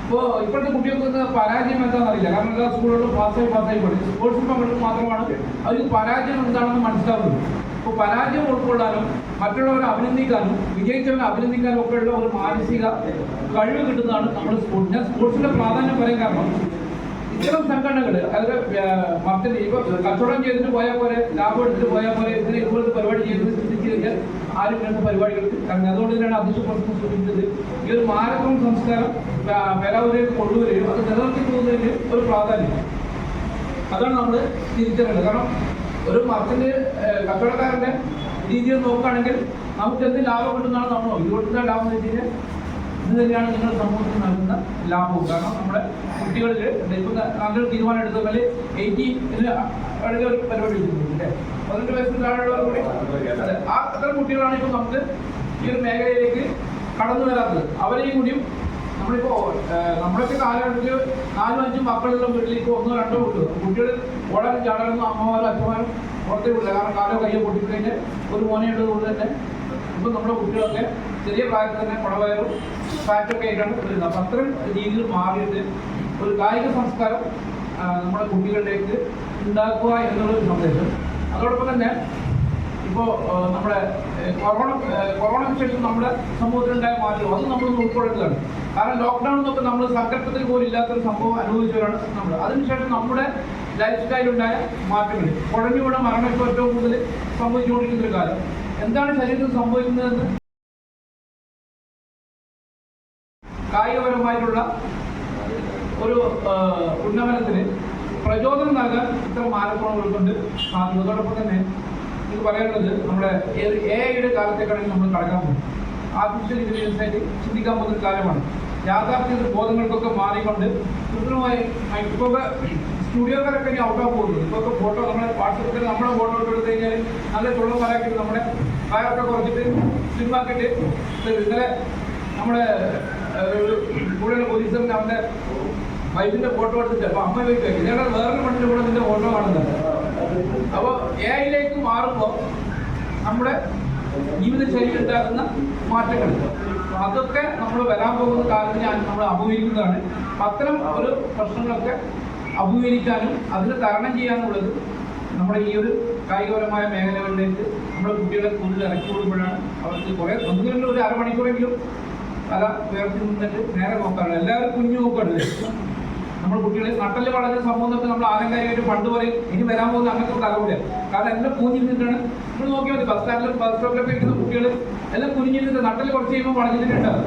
ഇപ്പോൾ ഇപ്പോഴത്തെ കുട്ടികൾക്ക് പരാജയം എന്താണെന്ന് അറിയില്ല. കാരണം എല്ലാ സ്കൂളുകളിലും പാസ്സായി പഠിക്കും. സ്പോർട്സിൽ പങ്കെടുക്കുക മാത്രമാണ് അവർക്ക് പരാജയം എന്താണെന്ന് മനസ്സിലാവുന്നത്. അപ്പോൾ പരാജയം ഉൾക്കൊള്ളാനും മറ്റുള്ളവരെ അഭിനന്ദിക്കാനും വിജയിച്ചവരെ അഭിനന്ദിക്കാനും ഒക്കെയുള്ള ഒരു മാനസിക കഴിവ് കിട്ടുന്നതാണ് നമ്മൾ സ്പോർട്സ്. ഞാൻ സ്പോർട്സിന്റെ പ്രാധാന്യം പറയാൻ കാരണം ഇത്തരം സംഘടനകൾ അതായത് മറ്റേ ഇപ്പോൾ കച്ചവടം ചെയ്തിട്ട് പോയാൽ പോലെ, ലാഭം എടുത്തിട്ട് പോയാൽ പോലെ, ഇതുപോലത്തെ പരിപാടി ചെയ്ത് ചിന്തിച്ച് കഴിഞ്ഞാൽ ആരും ഇങ്ങനത്തെ പരിപാടികൾക്ക് കാരണം അതുകൊണ്ട് തന്നെയാണ് അധ്യക്ഷ പ്രശ്നം സൂചിപ്പിച്ചത്. ഈ ഒരു മാരത്തോൺ സംസ്കാരം പേരാവൂരിലേക്ക് കൊണ്ടുവരികയും അത് നിലനിർത്തി പോകുന്നതിന് ഒരു പ്രാധാന്യം അതാണ് നമ്മൾ തിരിച്ചറിയേണ്ടത്. കാരണം ഒരു മതത്തിന്റെ കച്ചവടക്കാരന്റെ രീതിയിൽ നോക്കുകയാണെങ്കിൽ നമുക്ക് എന്ത് ലാഭം കിട്ടുന്നതാണ് നമ്മൾ ഇതുകൊണ്ടുള്ള ലാഭം എന്ന് വെച്ച് കഴിഞ്ഞാൽ ഇത് തന്നെയാണ് നിങ്ങൾ സമൂഹത്തിന് നൽകുന്ന ലാഭവും. കാരണം നമ്മുടെ കുട്ടികളിൽ ഇപ്പം നല്ലൊരു തീരുമാനം എടുത്താൽ 80 ഒരു പരിപാടി എടുക്കുന്നുണ്ട്. 18 വയസ്സിന് താഴെയുള്ളവർ കൂടി അതെ അത്തരം കുട്ടികളാണ് ഇപ്പോൾ നമുക്ക് ഈ ഒരു മേഖലയിലേക്ക് കടന്നു വരാത്തത്. അവരെയും കൂടിയും നമ്മളിപ്പോൾ നമ്മുടെയൊക്കെ കാലഘട്ടത്തിൽ 4-5 മക്കളുള്ള വീട്ടിലേക്ക് 1-2 കുട്ടികൾ ഓടാനും ചാടാനൊന്നും അമ്മമാരും അച്ഛന്മാരും പുറത്തേ വിടില്ല. കാരണം കാലോ കയ്യോ പൊട്ടിക്കഴിഞ്ഞ് ഒരു മോനെ ഉള്ളതുകൊണ്ട് തന്നെ ഇപ്പം നമ്മുടെ കുട്ടികളൊക്കെ ചെറിയ പ്രായത്തിൽ തന്നെ കുടവയറും ഫാറ്റൊക്കെ ആയിട്ടാണ് വരുന്നത്. അപ്പം അത്തരം രീതിയിൽ മാറിയിട്ട് ഒരു കായിക സംസ്കാരം നമ്മുടെ കുട്ടികളിലേക്ക് ഉണ്ടാക്കുക എന്നുള്ളൊരു സന്ദേശം. അതോടൊപ്പം തന്നെ ഇപ്പോൾ നമ്മുടെ കൊറോണയ്ക്ക് ശേഷം നമ്മുടെ സമൂഹത്തിലുണ്ടായ മാറ്റം അത് നമ്മളൊന്ന് ഉൾക്കൊള്ളേണ്ടതാണ്. കാരണം ലോക്ക്ഡൗൺ എന്നൊക്കെ നമ്മൾ സങ്കല്പത്തിൽ പോലും ഇല്ലാത്തൊരു സംഭവം അനുഭവിച്ചവരാണ് നമ്മൾ. അതിനുശേഷം നമ്മുടെ ലൈഫ് സ്റ്റൈലുണ്ടായ മാറ്റങ്ങൾ കുഴഞ്ഞുകൂടെ മരണമൊക്കെ ഏറ്റവും കൂടുതൽ സംഭവിച്ചുകൊണ്ടിരിക്കുന്ന ഒരു കാലം. എന്താണ് ശരീരത്തിൽ സംഭവിക്കുന്നതെന്ന് കായികപരമായിട്ടുള്ള ഒരു ഉന്നമനത്തിന് പ്രചോദനം നൽകാൻ ഇത്തരം മാരത്തോണുകൾ കൊണ്ട് സാധിക്കും. അതോടൊപ്പം തന്നെ എനിക്ക് പറയാനുള്ളത് നമ്മുടെ AI കാലത്തേക്കാണെങ്കിൽ നമ്മൾ കടക്കാൻ പോകും. ആർട്ടിഫിഷ്യൽ ഇന്റലിജൻസ് ആയിട്ട് ചിന്തിക്കാൻ പോകുന്ന കാലമാണ്. യാഥാർത്ഥ്യ ബോധങ്ങൾക്കൊക്കെ മാറിക്കൊണ്ട് കൃത്രിമമായി ഇപ്പോൾ സ്റ്റുഡിയോക്കാരൊക്കെ ഇനി ഔട്ടാ പോകുന്നത്. ഇപ്പോൾ ഫോട്ടോ നമ്മുടെ വാട്സപ്പിൽ നമ്മുടെ ഫോട്ടോ എടുത്ത് കഴിഞ്ഞാൽ നല്ല ചുള്ളന്മാരാക്കിയിട്ട് നമ്മുടെ വയറൊക്കെ കുറച്ചിട്ട് സ്ലിമാക്കിയിട്ട് ഇന്നലെ നമ്മുടെ ഒരു കൂടുതൽ പോലീസുകാരൻ അവൻ്റെ വൈഫിന്റെ ഫോട്ടോ എടുത്തിട്ട് അപ്പൊ അമ്മ ചോദിക്കുക ഇതേടെ വേറൊരു പെണ്ണിന്റെ കൂടെ നിന്റെ ഫോട്ടോ കാണുന്നുണ്ട്. അപ്പോൾ AI മാറുമ്പോൾ നമ്മുടെ ജീവിതശൈലിയിൽ ഉണ്ടാകുന്ന മാറ്റങ്ങൾ അതൊക്കെ നമ്മൾ വരാൻ പോകുന്ന കാലത്തിന് നമ്മൾ അഭിമുഖീകരിക്കുന്നതാണ്. അത്തരം ഒരു പ്രശ്നങ്ങളൊക്കെ അഭിമുഖീകരിക്കാനും അതിന് തരണം ചെയ്യാനുള്ളത് നമ്മുടെ ഈ ഒരു കായികപരമായ മേഖലകളിലേക്ക് നമ്മുടെ കുട്ടികളെ കൂടുതൽ ഇറക്കി കൊടുക്കുമ്പോഴാണ് അവർക്ക് കുറേ ഒന്നുകിലും ഒരു അരമണിക്കൂറെങ്കിലും തല ഉയർത്തി നിന്നിട്ട് നേരെ നോക്കാറുണ്ട്. എല്ലാവരും കുഞ്ഞു നോക്കാറില്ലേ? നമ്മൾ കുട്ടികളെ നട്ടല് വളരുന്ന സംഭവം എന്നൊക്കെ നമ്മൾ ആലങ്കാരികമായിട്ട് പണ്ട് പറയും. ഇനി വരാൻ പോകുന്ന അങ്ങനത്തെ തലമുറ. കാരണം എല്ലാം കുഞ്ഞിരുന്നിട്ടാണ് നമ്മൾ നോക്കിയാൽ മതി. ബസ് സ്റ്റോപ്പിലൊക്കെ ഇരിക്കുന്ന കുട്ടികൾ എല്ലാം കുഞ്ഞിരുന്നിട്ട് നട്ടല് കുറച്ച് കഴിയുമ്പോൾ വളഞ്ഞിട്ടുണ്ടാകും.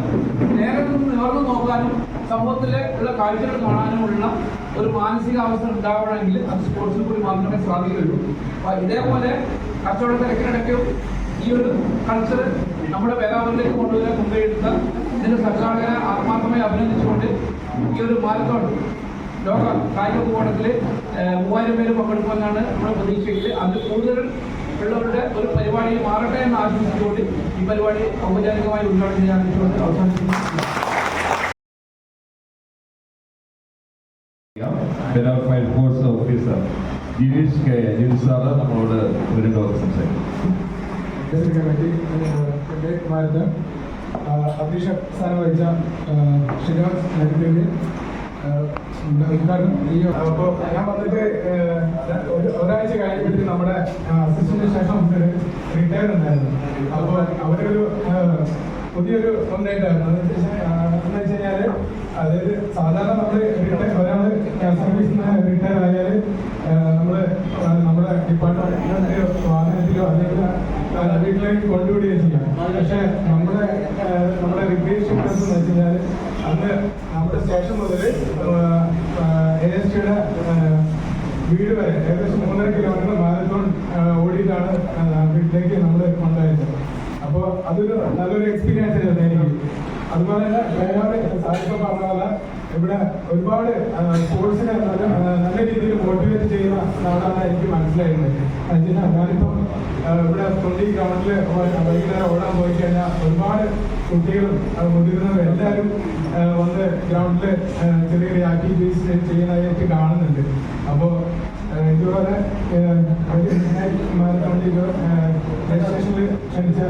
നേരെ നിന്ന് നിവർന്ന് നോക്കാനും സമൂഹത്തിലെ ഉള്ള കാഴ്ചകൾ കാണാനുമുള്ള ഒരു മാനസികാവസ്ഥ ഉണ്ടാവണമെങ്കിൽ അത് സ്പോർട്സിൽ കൂടി മാത്രമേ സാധിക്കുകയുള്ളൂ. ഇതേപോലെ കച്ചവട തിരക്കിനിടയ്ക്ക് ഈ ഒരു കൾച്ചർ നമ്മുടെ പേരാവൂരിലേക്ക് കൊണ്ടുവരാൻ മുൻകൈയെടുത്ത ഇതിന്റെ സംഘാടകരെ ആത്മാർത്ഥമായി അഭിനന്ദിച്ചുകൊണ്ട് ഈ ഒരു മാരത്തോൺ ലോക കായിക ഭൂപടത്തിൽ 3000 പേര് പങ്കെടുക്കുമെന്നാണ് നമ്മുടെ പ്രതീക്ഷയിൽ. അതിൽ കൂടുതൽ ഉള്ളവരുടെ ഒരു പരിപാടി മാറട്ടെ എന്ന് ആശംസിച്ചുകൊണ്ട് ഈ പരിപാടി ഔപചാരികമായി ഉദ്ഘാടനം ചെയ്യാൻ അവസാനിക്കുന്നു. ഫോഴ്സ് ഓഫീസർ ജിനീഷ് സാറ് നമ്മളോട് ഒരു ലോകം സംസാരിക്കും. അധ്യക്ഷ സ്ഥാനം വഹിച്ച ഷിജാസ് നെടുമ്പേര്, അപ്പോൾ ഞാൻ വന്നിട്ട് ഒരാഴ്ച കഴിഞ്ഞിട്ട് നമ്മുടെ അസിസ്റ്റന്റിന് ശേഷം ഒരു റിട്ടയർ ഉണ്ടായിരുന്നു. അപ്പോൾ അവരൊരു പുതിയൊരു ഒന്നായിട്ടായിരുന്നു. എന്ന് വെച്ച് കഴിഞ്ഞാൽ അതായത് സാധാരണ നമ്മൾ ഒരാൾ സർവീസിൽ നിന്ന് റിട്ടയർ ആയാൽ നമ്മൾ നമ്മുടെ ഡിപ്പാർട്ട്മെന്റ് വാഹനത്തിലോ അല്ലെങ്കിൽ വീട്ടിലേക്ക് കൊണ്ടുവിടുകയും ചെയ്യാം. പക്ഷെ നമ്മുടെ റിക്രിയേഷൻ ക്ലബ്സ് എന്ന് വെച്ച് കഴിഞ്ഞാൽ അന്ന് നമ്മുടെ സ്റ്റേഷൻ മുതൽ ASTയുടെ വീട് വരെ ഏകദേശം 3.5 കിലോമീറ്റർ മാരത്തോൺ ഓടിയിട്ടാണ് വീട്ടിലേക്ക് നമ്മൾ കൊണ്ടുപോയത്. അപ്പോൾ അതൊരു നല്ലൊരു എക്സ്പീരിയൻസ് ആയിരുന്നു എനിക്ക്. അതുപോലെ തന്നെ വേറെ സാധിപ്പം പറഞ്ഞ പോലെ ഇവിടെ ഒരുപാട് സ്പോർട്സിനെ നല്ല രീതിയിൽ മോട്ടിവേറ്റ് ചെയ്യുന്ന നാടാണ് എനിക്ക് മനസ്സിലായിരുന്നത്. ഞാനിപ്പം ഇവിടെ 20 ഗ്രൗണ്ടിൽ വൈകുന്നേരം ഓടാൻ പോയി കഴിഞ്ഞാൽ ഒരുപാട് കുട്ടികളും മുതിർന്നവരും എല്ലാവരും വന്ന് ഗ്രൗണ്ടിൽ ചെറിയ ചെറിയ ആക്ടിവിറ്റീസ് ചെയ്യുന്നതായിട്ട് കാണുന്നുണ്ട്. അപ്പോൾ ഇതുപോലെ രജിസ്ട്രേഷനിൽ ക്ഷണിച്ച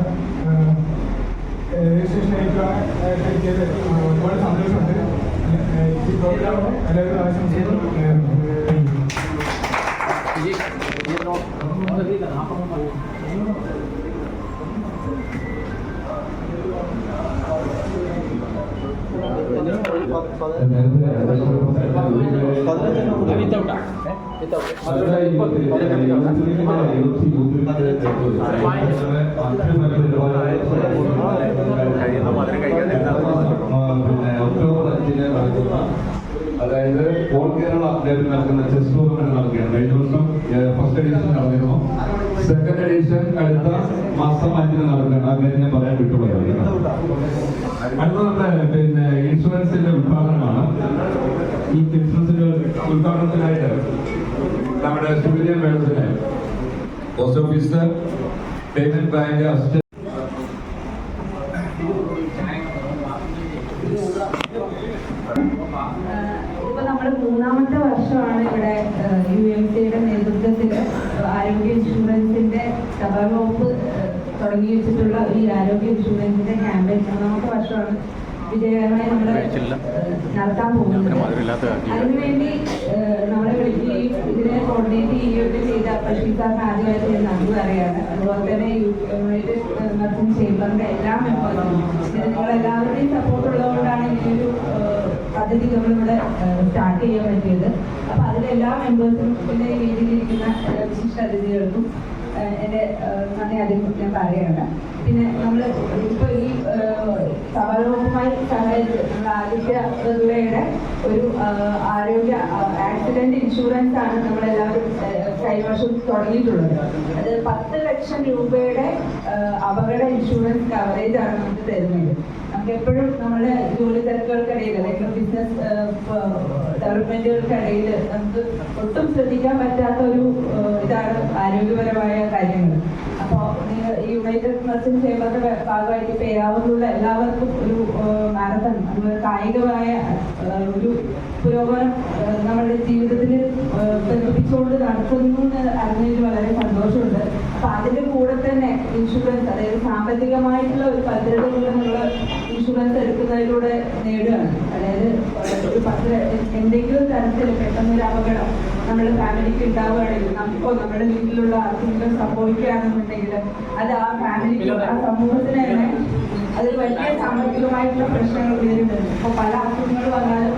രജിസ്ട്രേഷൻ അയക്കാതെ ഒരുപാട് സന്തോഷമുണ്ട്. ഈ പ്രോഗ്രാം എല്ലാവരും ആശംസിക്കുന്നു. ഒക്ടോബർ 5 നടക്കുന്ന, അതായത് ഓൾ കേരള ലെവലിൽ നടക്കുന്ന ചെസ് ടൂർണമെന്റ് നടക്കുകയാണ്. കഴിഞ്ഞ ദിവസം ഫസ്റ്റ് എഡിഷൻ നടന്നിരുന്നു. സെക്കൻഡ് എഡിഷൻ അടുത്ത മാസം 5 നടക്കുകയാണ്. ആ കാര്യം ഞാൻ പറയാൻ വിട്ടുപോയത്. അടുത്ത നമ്മുടെ ഇൻഷുറൻസിന്റെ ഉദ്ഘാടനമാണ്. ഈ ഇൻഷുറൻസിന്റെ ഉദ്ഘാടനത്തിനായിട്ട് നമ്മുടെ സിവിലിയൻ മേഡത്തിന് post officer payment bank assistant ഇപ്പൊ നമ്മൾ 3ാമത്തെ വർഷമാണ് ഇവിടെ UMCയുടെ നേതൃത്വത്തിൽ ആരോഗ്യ ഇൻഷുറൻസിന്റെ തപാൽ വകുപ്പ് തുടങ്ങി വെച്ചിട്ടുള്ള ഈ ആരോഗ്യ ഇൻഷുറൻസിന്റെ ക്യാമ്പയിൻ 3ാമത്തെ വർഷമാണ് വിജയകരമായി നമ്മൾ നടത്താൻ പോകുന്നത്. അതിനുവേണ്ടി നമ്മളെ വിളിക്കുകയും ഇതിനെ കോർഡിനേറ്റ് ചെയ്യുകയൊക്കെ ചെയ്ത ബഷീർ സാറിന് ആദ്യമായിട്ട് ഞാൻ നന്ദി പറയുകയാണ്. അതുപോലെ തന്നെ യുണൈറ്റഡ് നഴ്സിംഗ് ചേംബറിന്റെ എല്ലാ മെമ്പേഴ്സും നിങ്ങളെല്ലാവരുടെയും സപ്പോർട്ട് ഉള്ളതുകൊണ്ടാണ് ഇങ്ങനൊരു പദ്ധതി നമ്മളിവിടെ സ്റ്റാർട്ട് ചെയ്യാൻ പറ്റിയത്. അപ്പൊ അതിലെല്ലാ മെമ്പേഴ്സിനും പിന്നെ ഈ വേദിയിലിരിക്കുന്ന വിശിഷ്ട അതിഥികൾക്കും എൻ്റെ നന്ദി ആദ്യം ഞാൻ പറയുകയാണ്. പിന്നെ നമ്മൾ ഇപ്പോൾ ഈ സഭാവകുപ്പുമായി സഹകരിച്ച് നമ്മൾ ആദിത്യ ബിർളയുടെ ഒരു ആരോഗ്യ ആക്സിഡന്റ് ഇൻഷുറൻസ് ആണ് നമ്മളെല്ലാവരും കഴിഞ്ഞ വർഷം തുടങ്ങിയിട്ടുള്ളത്. അത് 10 ലക്ഷം രൂപയുടെ അപകട ഇൻഷുറൻസ് കവറേജ് ആണ് നമുക്ക് തരുന്നത്. നമുക്ക് എപ്പോഴും നമ്മുടെ ജോലി തിരക്കുകൾക്കിടയിൽ അല്ലെങ്കിൽ ബിസിനസ് ഡെവലപ്മെന്റുകൾക്കിടയിൽ നമുക്ക് ഒട്ടും ശ്രദ്ധിക്കാൻ പറ്റാത്ത ഒരു ഇതാണ് ആരോഗ്യപരമായ കാര്യങ്ങൾ. അപ്പോൾ നിങ്ങൾ ഈ യുണൈറ്റഡ് നഴ്സിംഗ് ചേംബറിന്റെ ഭാഗമായിട്ട് പേരാവുന്നുള്ള എല്ലാവർക്കും ഒരു മാരത്തൺ അതുപോലെ കായികമായ ഒരു പുരോഗമനം നമ്മുടെ ജീവിതത്തിൽ ബന്ധിപ്പിച്ചുകൊണ്ട് നടത്തുന്നു എന്ന് അറിഞ്ഞതിൽ വളരെ സന്തോഷമുണ്ട്. അപ്പൊ അതിന്റെ കൂടെ തന്നെ ഇൻഷുറൻസ്, അതായത് സാമ്പത്തികമായിട്ടുള്ള ഒരു ഭദ്രത കൂടെ നമ്മൾ ഇൻഷുറൻസ് എടുക്കുന്നതിലൂടെ നേടുകയാണ്. അതായത് ഒരു എന്തെങ്കിലും തരത്തിൽ പെട്ടെന്നൊരു അപകടം നമ്മുടെ ഫാമിലിക്ക് ഉണ്ടാവുകയാണെങ്കിൽ, നമുക്കോ നമ്മുടെ വീട്ടിലുള്ള ആർക്കെങ്കിലും സംഭവിക്കുകയാണെന്നുണ്ടെങ്കിൽ അത് ആ ഫാമിലിക്ക് ആ സമൂഹത്തിന് തന്നെ അത് വലിയ സാമ്പത്തികമായിട്ടുള്ള പ്രശ്നങ്ങൾ വരുന്നുണ്ട്. ഇപ്പോൾ പല അസുഖങ്ങൾ വന്നാലും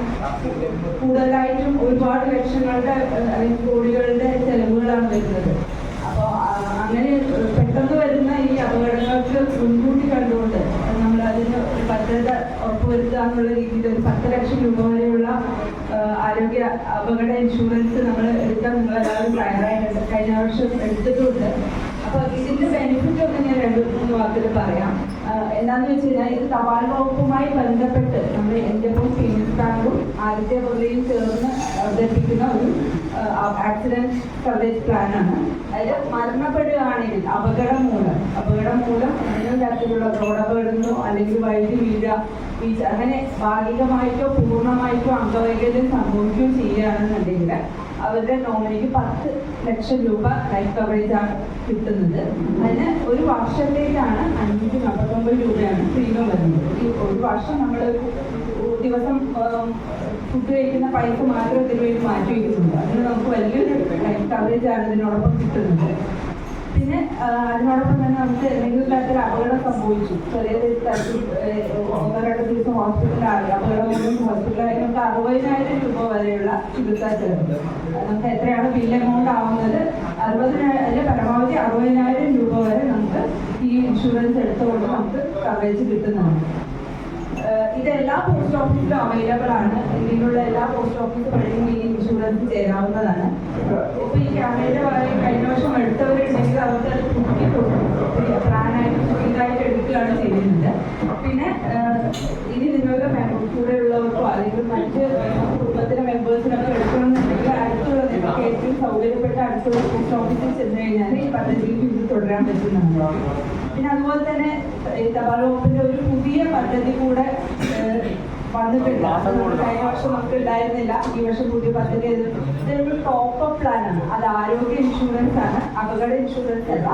കൂടുതലായിട്ടും ഒരുപാട് ലക്ഷങ്ങളുടെ അല്ലെങ്കിൽ കോടികളുടെ ചെലവുകളാണ് വരുന്നത്. അപ്പോൾ അങ്ങനെ പെട്ടെന്ന് വരുന്ന ഈ അപകടങ്ങൾക്ക് മുൻകൂട്ടി കണ്ടുകൊണ്ട് നമ്മൾ അതിന് ഭദ്രത ഉറപ്പുവരുത്തുക എന്നുള്ള രീതിയിൽ ഒരു 10 ലക്ഷം രൂപ വരെയുള്ള ആരോഗ്യ അപകട ഇൻഷുറൻസ് നമ്മൾ എടുക്കാൻ നിങ്ങളെല്ലാവരും തയ്യാറായിട്ടുണ്ട്. കഴിഞ്ഞ വർഷം എടുത്തിട്ടുണ്ട്. അപ്പൊ ഇതിന്റെ ബെനിഫിറ്റ് ഒക്കെ ഞാൻ 2-3 വാക്കിൽ പറയാം. എന്താണെന്ന് വെച്ച് കഴിഞ്ഞാൽ ഇത് തപാൽ വകുപ്പുമായി ബന്ധപ്പെട്ട് നമ്മൾ എൻ്റെ പേയ്മെന്റ് ബാങ്കും ആദിത്യ ബിർളയും ചേർന്ന് അവതരിപ്പിക്കുന്ന ഒരു ആക്സിഡന്റ് കവറേജ് പ്ലാനാണ്. അതിൽ മരണപ്പെടുകയാണെങ്കിൽ അപകടം മൂലം എന്തെങ്കിലും തരത്തിലുള്ള റോഡപകടങ്ങളോ അല്ലെങ്കിൽ വൈദ്യുതി വീഴ്ച അങ്ങനെ ഭാഗികമായിട്ടോ പൂർണ്ണമായിട്ടോ അംഗവൈകല്യം സംഭവിക്കുകയോ ചെയ്യുകയാണെന്നുണ്ടെങ്കിൽ അവരുടെ നോമിനിക്ക് 10 ലക്ഷം രൂപ ലൈഫ് കവറേജ് ആണ് കിട്ടുന്നത്. അതിന് ഒരു വർഷത്തേക്കാണ് 549 രൂപയാണ് പ്രീമിയം വരുന്നത്. ഈ ഒരു വർഷം നമ്മൾ ദിവസം ഫുഡ് കഴിക്കുന്ന പൈസ മാത്രം ഇതിന് വേണ്ടി മാറ്റി വയ്ക്കുന്നുണ്ട്. അതിന് നമുക്ക് വലിയൊരു ലൈഫ് കവറേജ് ആണ് ഇതിനോടൊപ്പം കിട്ടുന്നത്. പിന്നെ അതിനോടൊപ്പം തന്നെ നമുക്ക് എന്തെങ്കിലും തരത്തിൽ അപകടം സംഭവിച്ചു, ചെറിയ തരത്തിൽ 1-2 ദിവസം ഹോസ്പിറ്റലായി, അപകടം മൂലം ഹോസ്പിറ്റലായി നമുക്ക് 60,000 രൂപ വരെയുള്ള ചികിത്സാ ചെലവ്. നമുക്ക് എത്രയാണ് ബിൽ എമൗണ്ട് ആവുന്നത്, 60,000 പരമാവധി 60,000 രൂപ വരെ നമുക്ക് ഈ ഇൻഷുറൻസ് എടുത്തുകൊണ്ട് നമുക്ക് കവറേജ് കിട്ടുന്നതാണ്. ഇത് എല്ലാ പോസ്റ്റ് ഓഫീസിലും അവൈലബിൾ ആണ്. ഇന്ത്യയിലുള്ള എല്ലാ പോസ്റ്റ് ഓഫീസ് വഴിയും ഈ ഇൻഷുറൻസ് ചേരാവുന്നതാണ്. ഇപ്പൊ ഈ ക്യാമറയുടെ കഴിഞ്ഞ വർഷം എടുത്തവരുണ്ടെങ്കിൽ അവർക്ക് അത് പുതുക്കി പ്ലാനായിട്ട് പുതിയതായിട്ട് എടുക്കുകയാണ് ചെയ്യുന്നത്. പിന്നെ ഇനി നിങ്ങളുടെ കൂടെ ഉള്ളവർക്കോ അല്ലെങ്കിൽ മറ്റ് കുടുംബത്തിലെ മെമ്പേഴ്സിനൊക്കെ എടുക്കണമെന്നുണ്ടെങ്കിൽ അടുത്തുള്ള നിങ്ങൾക്ക് ഏറ്റവും സൗകര്യപ്പെട്ട അടുത്തുള്ള പോസ്റ്റ് ഓഫീസിൽ ചെന്ന് കഴിഞ്ഞാൽ ഈ പദ്ധതിയിൽ ഇത് തുടരാൻ പറ്റുന്നതാണ്. പിന്നെ അതുപോലെ തന്നെ തപാൽ വകുപ്പിന്റെ ഒരു പുതിയ പദ്ധതി കൂടെ വന്നിട്ടില്ല. കഴിഞ്ഞ വർഷം നമുക്ക് ഉണ്ടായിരുന്നില്ല, ഈ വർഷം പുതിയ പദ്ധതി. ഇതൊരു ടോപ്പ് അപ്പ് പ്ലാൻ ആണ്. അത് ആരോഗ്യ ഇൻഷുറൻസ് ആണ്, അപകട ഇൻഷുറൻസ് അല്ല.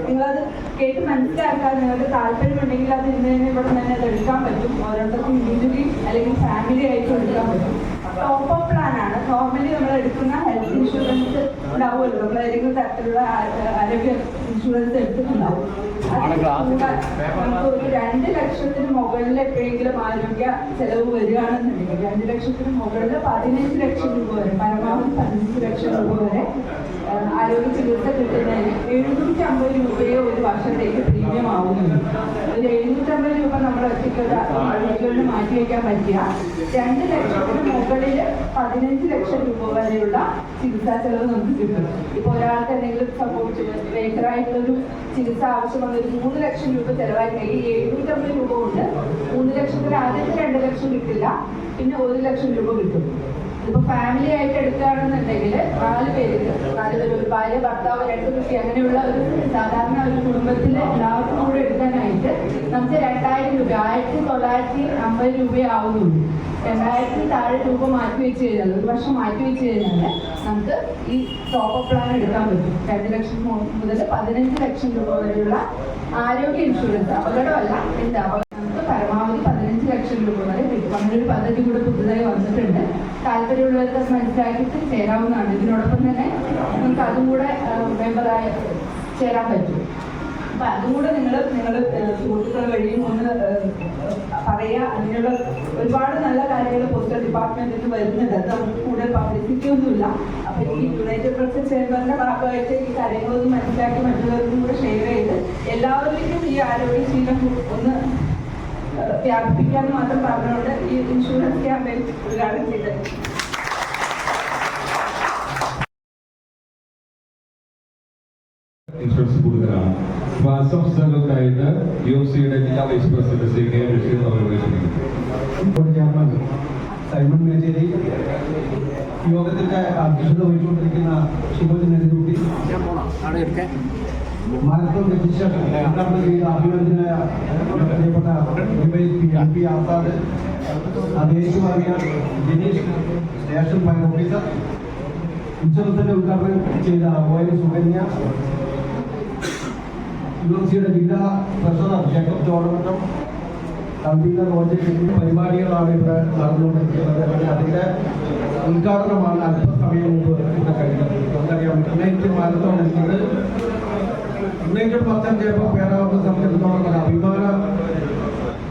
നിങ്ങളത് കേട്ട് മനസ്സിലാക്കാൻ നിങ്ങൾക്ക് താല്പര്യമുണ്ടെങ്കിൽ അത് ഇന്ന് തന്നെ ഇവിടെ തന്നെ അത് എടുക്കാൻ പറ്റും. ഓരോരുത്തർക്കും ഇൻഡിവിജ്വലി അല്ലെങ്കിൽ ഫാമിലി ആയിട്ട് എടുക്കാൻ പറ്റും. ടോപ്പ് അപ്പ് പ്ലാൻ ആണ്. നോർമലി നമ്മൾ എടുക്കുന്ന ഹെൽത്ത് ഇൻഷുറൻസ് ഉണ്ടാവുമല്ലോ, നമ്മൾ ഏതെങ്കിലും തരത്തിലുള്ള ആരോഗ്യ ഇൻഷുറൻസ് എടുത്തിട്ടുണ്ടാവും. നമുക്ക് ഒരു 2 ലക്ഷത്തിന് മുകളിൽ എപ്പോഴെങ്കിലും ആരോഗ്യ ചെലവ് വരികയാണെന്നുണ്ടെങ്കിൽ 2 ലക്ഷത്തിന് മുകളിൽ 15 ലക്ഷം രൂപ വരെ, പരമാവധി 15 ലക്ഷം രൂപ വരെ ആരോഗ്യ ചികിത്സ കിട്ടുന്നതിന് 750 രൂപയെ ഒരു വർഷത്തേക്ക് പ്രീമിയം ആവുന്നുണ്ട്. ഒരു 750 രൂപ നമ്മൾ ഒറ്റയ്ക്ക് ആരോഗ്യത്തിന് മാറ്റി വയ്ക്കാൻ പറ്റിയ 2 ലക്ഷത്തിന് മുകളിൽ 15 ലക്ഷം രൂപ വരെയുള്ള ചികിത്സാ ചെലവ് നമുക്ക് കിട്ടും. ഇപ്പോൾ ഒരാൾക്ക് എന്തെങ്കിലും സംഭവിച്ചു മേജറായിട്ടുള്ളൊരു ചികിത്സ ആവശ്യമുള്ള ഒരു 3 ലക്ഷം രൂപ ചെലവായിട്ടുണ്ടെങ്കിൽ 750 രൂപ കൊണ്ട് 3 ലക്ഷത്തിൽ ആദ്യത്തെ 2 ലക്ഷം കിട്ടില്ല, പിന്നെ 1 ലക്ഷം രൂപ കിട്ടും. ഇപ്പൊ ഫാമിലി ആയിട്ട് എടുക്കുകയാണെന്നുണ്ടെങ്കിൽ 4 പേര്, ഒരു ഭാര്യ, ഭർത്താവ്, 2 കുട്ടി, അങ്ങനെയുള്ള ഒരു സാധാരണ ഒരു കുടുംബത്തിലെ എല്ലാവർക്കും കൂടെ എടുക്കാനായിട്ട് നമുക്ക് 2000 രൂപ, 1950 രൂപയെ ആവുന്നുള്ളൂ. 2000 താഴെ രൂപ മാറ്റി വെച്ച് കഴിഞ്ഞാൽ, ഒരു വർഷം മാറ്റി വെച്ച് കഴിഞ്ഞാൽ നമുക്ക് ഈ ടോപ്പ് പ്ലാൻ എടുക്കാൻ പറ്റും. 2 ലക്ഷം മുതൽ 15 ലക്ഷം രൂപ വരെയുള്ള ആരോഗ്യ ഇൻഷുറൻസ്, അപകടമല്ല, എന്താ നമുക്ക് പരമാവധി 15 ലക്ഷം രൂപ വരെ കിട്ടും. അങ്ങനൊരു പദ്ധതി കൂടെ പുതുതായി വന്നിട്ടുണ്ട്. താല്പര്യമുള്ളവർക്ക് മനസ്സിലാക്കിയിട്ട് ചേരാവുന്നതാണ്. ഇതിനോടൊപ്പം തന്നെ നമുക്ക് അതും കൂടെ മെമ്പറായി ചേരാൻ പറ്റും. അപ്പൊ അതും കൂടെ നിങ്ങൾ സുഹൃത്തുക്കൾ വഴിയും ഒന്ന് പറയുക. അതിനുള്ള ഒരുപാട് നല്ല കാര്യങ്ങൾ പോസ്റ്റൽ ഡിപ്പാർട്ട്മെന്റിൽ നിന്ന് വരുന്നുണ്ട്. അത് നമുക്ക് കൂടുതൽ പബ്ലിസിറ്റി ഒന്നുമില്ല. അപ്പൊ ഈ യുണൈറ്റഡ് പ്രസ് ചേംബറിന്റെ ഭാഗമായിട്ട് ഈ കാര്യങ്ങളൊന്നും മനസ്സിലാക്കി മറ്റുള്ളവർക്കും കൂടെ ഷെയർ ചെയ്ത് എല്ലാവരിലേക്കും ഈ ആരോഗ്യശീലം ഒന്ന് വ്യാപിപ്പിക്കാൻ മാത്രം പറഞ്ഞുകൊണ്ട് ഈ ഇൻഷുറൻസ് ക്യാമ്പയിൻ ഉദ്ഘാടനം ചെയ്തത്. ഇൻഷുറൻസ് കൂടുതലാണ്. അപ്പൊ ആശംസകൾക്കായിട്ട് UFC-യുടെ ജില്ലാ vice president Shri K Basheer chairman Simon Mecheri, യോഗത്തിന്റെ അധ്യക്ഷത വഹിച്ചുകൊണ്ടിരിക്കുന്ന ശിവജി നെടുകുട്ടി, മാരത്തോൺ രജിസ്ട്രേഷൻ അഭിനന്ദനായ പ്രിയപ്പെട്ട MP ആസാദ്, അദ്ദേഹം അറിയ ജനീഷ്, സ്റ്റേഷൻ ഫയർ ഓഫീസർ, ഉത്സവത്തിന്റെ ഉദ്ഘാടനം ചെയ്ത OL സുകന്യ, UFC-യുടെ ജില്ലാ ട്രഷറർ ജേക്കബ് ജോർമറ്റം, കൺവീനർ പ്രോജക്ട് പരിപാടികളാണ് ഇവിടെ നടന്നുകൊണ്ടിരിക്കുന്നത്. അതിന്റെ ഉദ്ഘാടനമാണ് അല്പസമയം മുമ്പ് ഇവിടെ കഴിഞ്ഞത്. നമുക്കറിയാം, യുണൈറ്റഡ് മാരത്തോൺ എന്നത് യുണൈറ്റഡ് മർച്ചന്റ് ചാമ്പർ ഓഫ് പേരാവൂരിനെ സംബന്ധിച്ചിടത്തോളം ഒരു അഭിമാന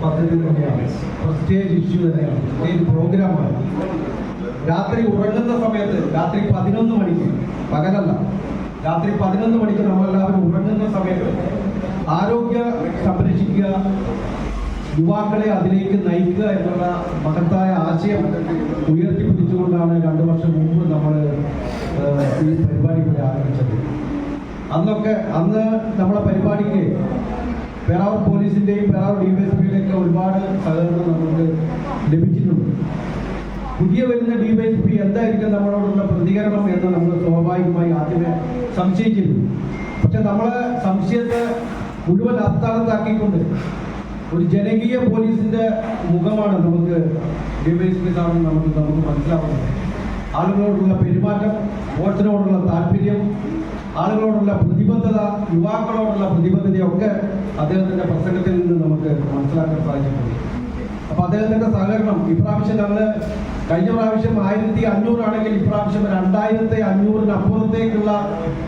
പദ്ധതി തന്നെയാണ്. പ്രസ്റ്റേജ് ഇഷ്യൂ തന്നെയാണ്, പ്രസ്റ്റേജ് പ്രോഗ്രാമാണ്. രാത്രി ഉറങ്ങുന്ന സമയത്ത്, രാത്രി 11 മണിക്ക്, പകലല്ല, രാത്രി 11 മണിക്ക് നമ്മളെല്ലാവരും ഉറങ്ങുന്ന സമയത്ത് ആരോഗ്യം സംരക്ഷിക്കുക, യുവാക്കളെ അതിലേക്ക് നയിക്കുക എന്നുള്ള മഹത്തായ ആശയം ഉയർത്തിപ്പിടിച്ചുകൊണ്ടാണ് 2 വർഷം മുമ്പ് നമ്മൾ ഈ പരിപാടി ഇവിടെ ആരംഭിച്ചത്. അന്ന് നമ്മളെ പരിപാടിക്ക് പേരാവൂർ പോലീസിന്റെയും പേരാവൂർ DYSP-യുടെയൊക്കെ ഒരുപാട് സഹകരണം നമുക്ക് ലഭിച്ചിട്ടുണ്ട്. പുതിയ വരുന്ന DYSP എന്തായിരിക്കും നമ്മളോടുള്ള പ്രതികരണം എന്ന് നമ്മൾ സ്വാഭാവികമായി ആദ്യമേ സംശയിച്ചിരുന്നു. പക്ഷെ നമ്മളെ സംശയത്തെ മുഴുവൻ അസ്ഥാനത്താക്കിക്കൊണ്ട് ഒരു ജനകീയ പോലീസിന്റെ മുഖമാണ് നമുക്ക് DYSP സാറിന് നമുക്ക് മനസ്സിലാവുന്നത്. ആളുകളോടുള്ള പെരുമാറ്റം, വോട്ടിനോടുള്ള താല്പര്യം, ആളുകളോടുള്ള പ്രതിബദ്ധത, യുവാക്കളോടുള്ള പ്രതിബദ്ധതയൊക്കെ അദ്ദേഹത്തിന്റെ പ്രസംഗത്തിൽ നിന്ന് നമുക്ക് മനസ്സിലാക്കാൻ സാധിച്ചിട്ടുണ്ട്. അപ്പൊ അദ്ദേഹത്തിന്റെ സഹകരണം ഇപ്രാവശ്യം ഞങ്ങൾ കഴിഞ്ഞ പ്രാവശ്യം 1500 ആണെങ്കിൽ ഇപ്രാവശ്യം 2500 അപ്പുറത്തേക്കുള്ള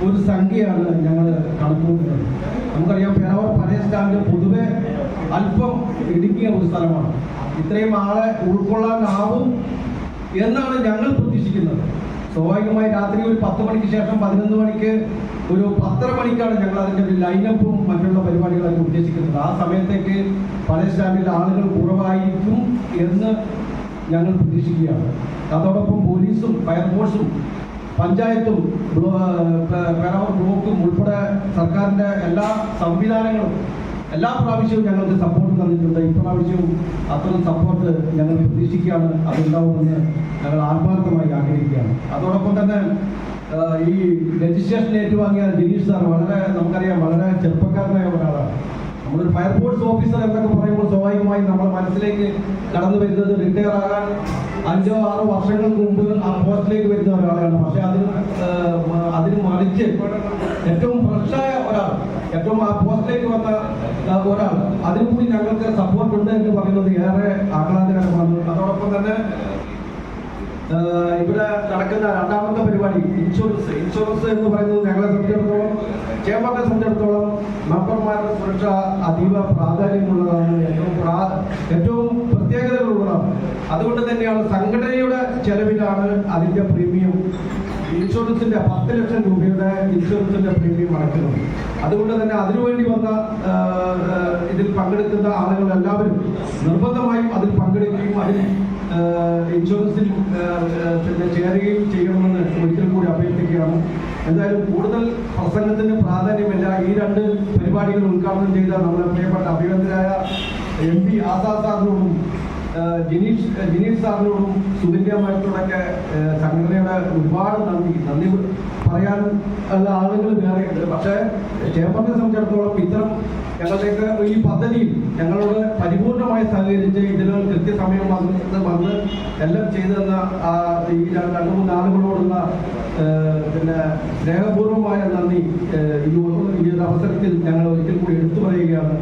ഒരു സംഖ്യയാണ് ഞങ്ങൾ കണക്കുകൂട്ടുന്നത്. നമുക്കറിയാം പേരാവൂർ പഴയ സ്റ്റാൻഡ് പൊതുവെ അല്പം ഇടുങ്ങിയ ഒരു സ്ഥലമാണ്. ഇത്രയും ആളെ ഉൾക്കൊള്ളാനാവും എന്നാണ് ഞങ്ങൾ പ്രതീക്ഷിക്കുന്നത്. സ്വാഭാവികമായി രാത്രി ഒരു 10 മണിക്ക് ശേഷം 11 മണിക്ക് ഒരു 10:30 മണിക്കാണ് ഞങ്ങൾ അതിൻ്റെ ഒരു ലൈനപ്പും മറ്റുള്ള പരിപാടികളൊക്കെ ഉദ്ദേശിക്കുന്നത്. ആ സമയത്തേക്ക് പഴയ സ്റ്റാൻഡിൽ ആളുകൾ കുറവായിരിക്കും എന്ന് ഞങ്ങൾ പ്രതീക്ഷിക്കുകയാണ്. അതോടൊപ്പം പോലീസും ഫയർഫോഴ്സും പഞ്ചായത്തും പേരാവൂർ ബ്ലോക്കും ഉൾപ്പെടെ സർക്കാരിൻ്റെ എല്ലാ സംവിധാനങ്ങളും എല്ലാ പ്രാവശ്യവും ഞങ്ങൾക്ക് സപ്പോർട്ട് തന്നിട്ടുണ്ട്. ഇപ്രാവശ്യവും അത്തരം സപ്പോർട്ട് ഞങ്ങൾ പ്രതീക്ഷിക്കുകയാണ്. അതുണ്ടാവുമെന്ന് ഞങ്ങൾ ആത്മാർത്ഥമായി ആഗ്രഹിക്കുകയാണ്. അതോടൊപ്പം തന്നെ ഈ രജിസ്ട്രേഷൻ ഏറ്റുവാങ്ങിയ ദിനീഷ് സാർ നമുക്കറിയാം വളരെ ചെറുപ്പക്കാരനായ ഒരാളാണ്. നമ്മളൊരു ഫയർഫോഴ്സ് ഓഫീസർ എന്നൊക്കെ പറയുമ്പോൾ സ്വാഭാവികമായി നമ്മുടെ മനസ്സിലേക്ക് കടന്നു വരുന്നത് റിട്ടയർ ആകാൻ 5-6 വർഷങ്ങൾക്ക് മുമ്പ് ആ പോസ്റ്റിലേക്ക് വരുന്ന ഒരാളാണ്. പക്ഷെ അതിന് മറിച്ച് ഏറ്റവും ഫ്രഷായ ഒരാൾ, ഏറ്റവും ആ പോസ്റ്റിലേക്ക് വന്ന ഒരാൾ, അതിനു കൂടി ഞങ്ങൾക്ക് സപ്പോർട്ട് ഉണ്ട് എന്ന് പറയുന്നത് ഏറെ ആഹ്ലാദകരമാണ്. അതോടൊപ്പം തന്നെ ഇവിടെ നടക്കുന്ന രണ്ടാമത്തെ പരിപാടി ഇൻഷുറൻസ് എന്ന് പറയുന്നത് ഞങ്ങളെ സംബന്ധിച്ചിടത്തോളം, ചേംബറിനെ സംബന്ധിച്ചിടത്തോളം മെമ്പർമാരുടെ സുരക്ഷ അതീവ പ്രാധാന്യമുള്ളതാണ്, ഏറ്റവും പ്രത്യേകതകളുള്ളതാണ്. അതുകൊണ്ട് തന്നെയാണ് സംഘടനയുടെ ചെലവിലാണ് അതിൻ്റെ പ്രീമിയം, ഇൻഷുറൻസിന്റെ 10 ലക്ഷം രൂപയുടെ ഇൻഷുറൻസിന്റെ പ്രീമിയം അടക്കുന്നത്. അതുകൊണ്ട് തന്നെ അതിനുവേണ്ടി വന്ന ഇതിൽ പങ്കെടുക്കുന്ന ആളുകൾ എല്ലാവരും നിർബന്ധമായും അതിൽ പങ്കെടുക്കുകയും അതിൽ ഇൻഷുറൻസിൽ ചേരുകയും ചെയ്യണമെന്ന് ഒരിക്കൽ കൂടി അഭ്യർത്ഥിക്കുകയാണ്. എന്തായാലും കൂടുതൽ പ്രസംഗത്തിന് പ്രാധാന്യമില്ല. ഈ 2 പരിപാടികൾ ഉദ്ഘാടനം ചെയ്ത നമ്മുടെ പ്രിയപ്പെട്ട അഭിനന്ദനായ MP ആസാദ് സാറിനോടും ജിനീഷ് സാറിനോടും സുകന്യ മാഡത്തോടൊക്കെ സംഘടനയുടെ ഒരുപാട് നന്ദി പറയാൻ ഉള്ള ആളുകൾ വേറെയുണ്ട്. പക്ഷേ ചേംബറിനെ സംബന്ധിച്ചിടത്തോളം ഇത്തരം ഞങ്ങളിലേക്ക് ഈ പദ്ധതിയിൽ ഞങ്ങളോട് പരിപൂർണമായി സഹകരിച്ച് ഇതിന് കൃത്യസമയം വന്ന് എല്ലാം ചെയ്തു തന്ന ഈ 2-3 ആളുകളോടുള്ള പിന്നെ സ്നേഹപൂർവമായ നന്ദി ഈ ഒരു അവസരത്തിൽ ഞങ്ങൾ ഒരിക്കൽ കൂടി എടുത്തു പറയുകയാണ്.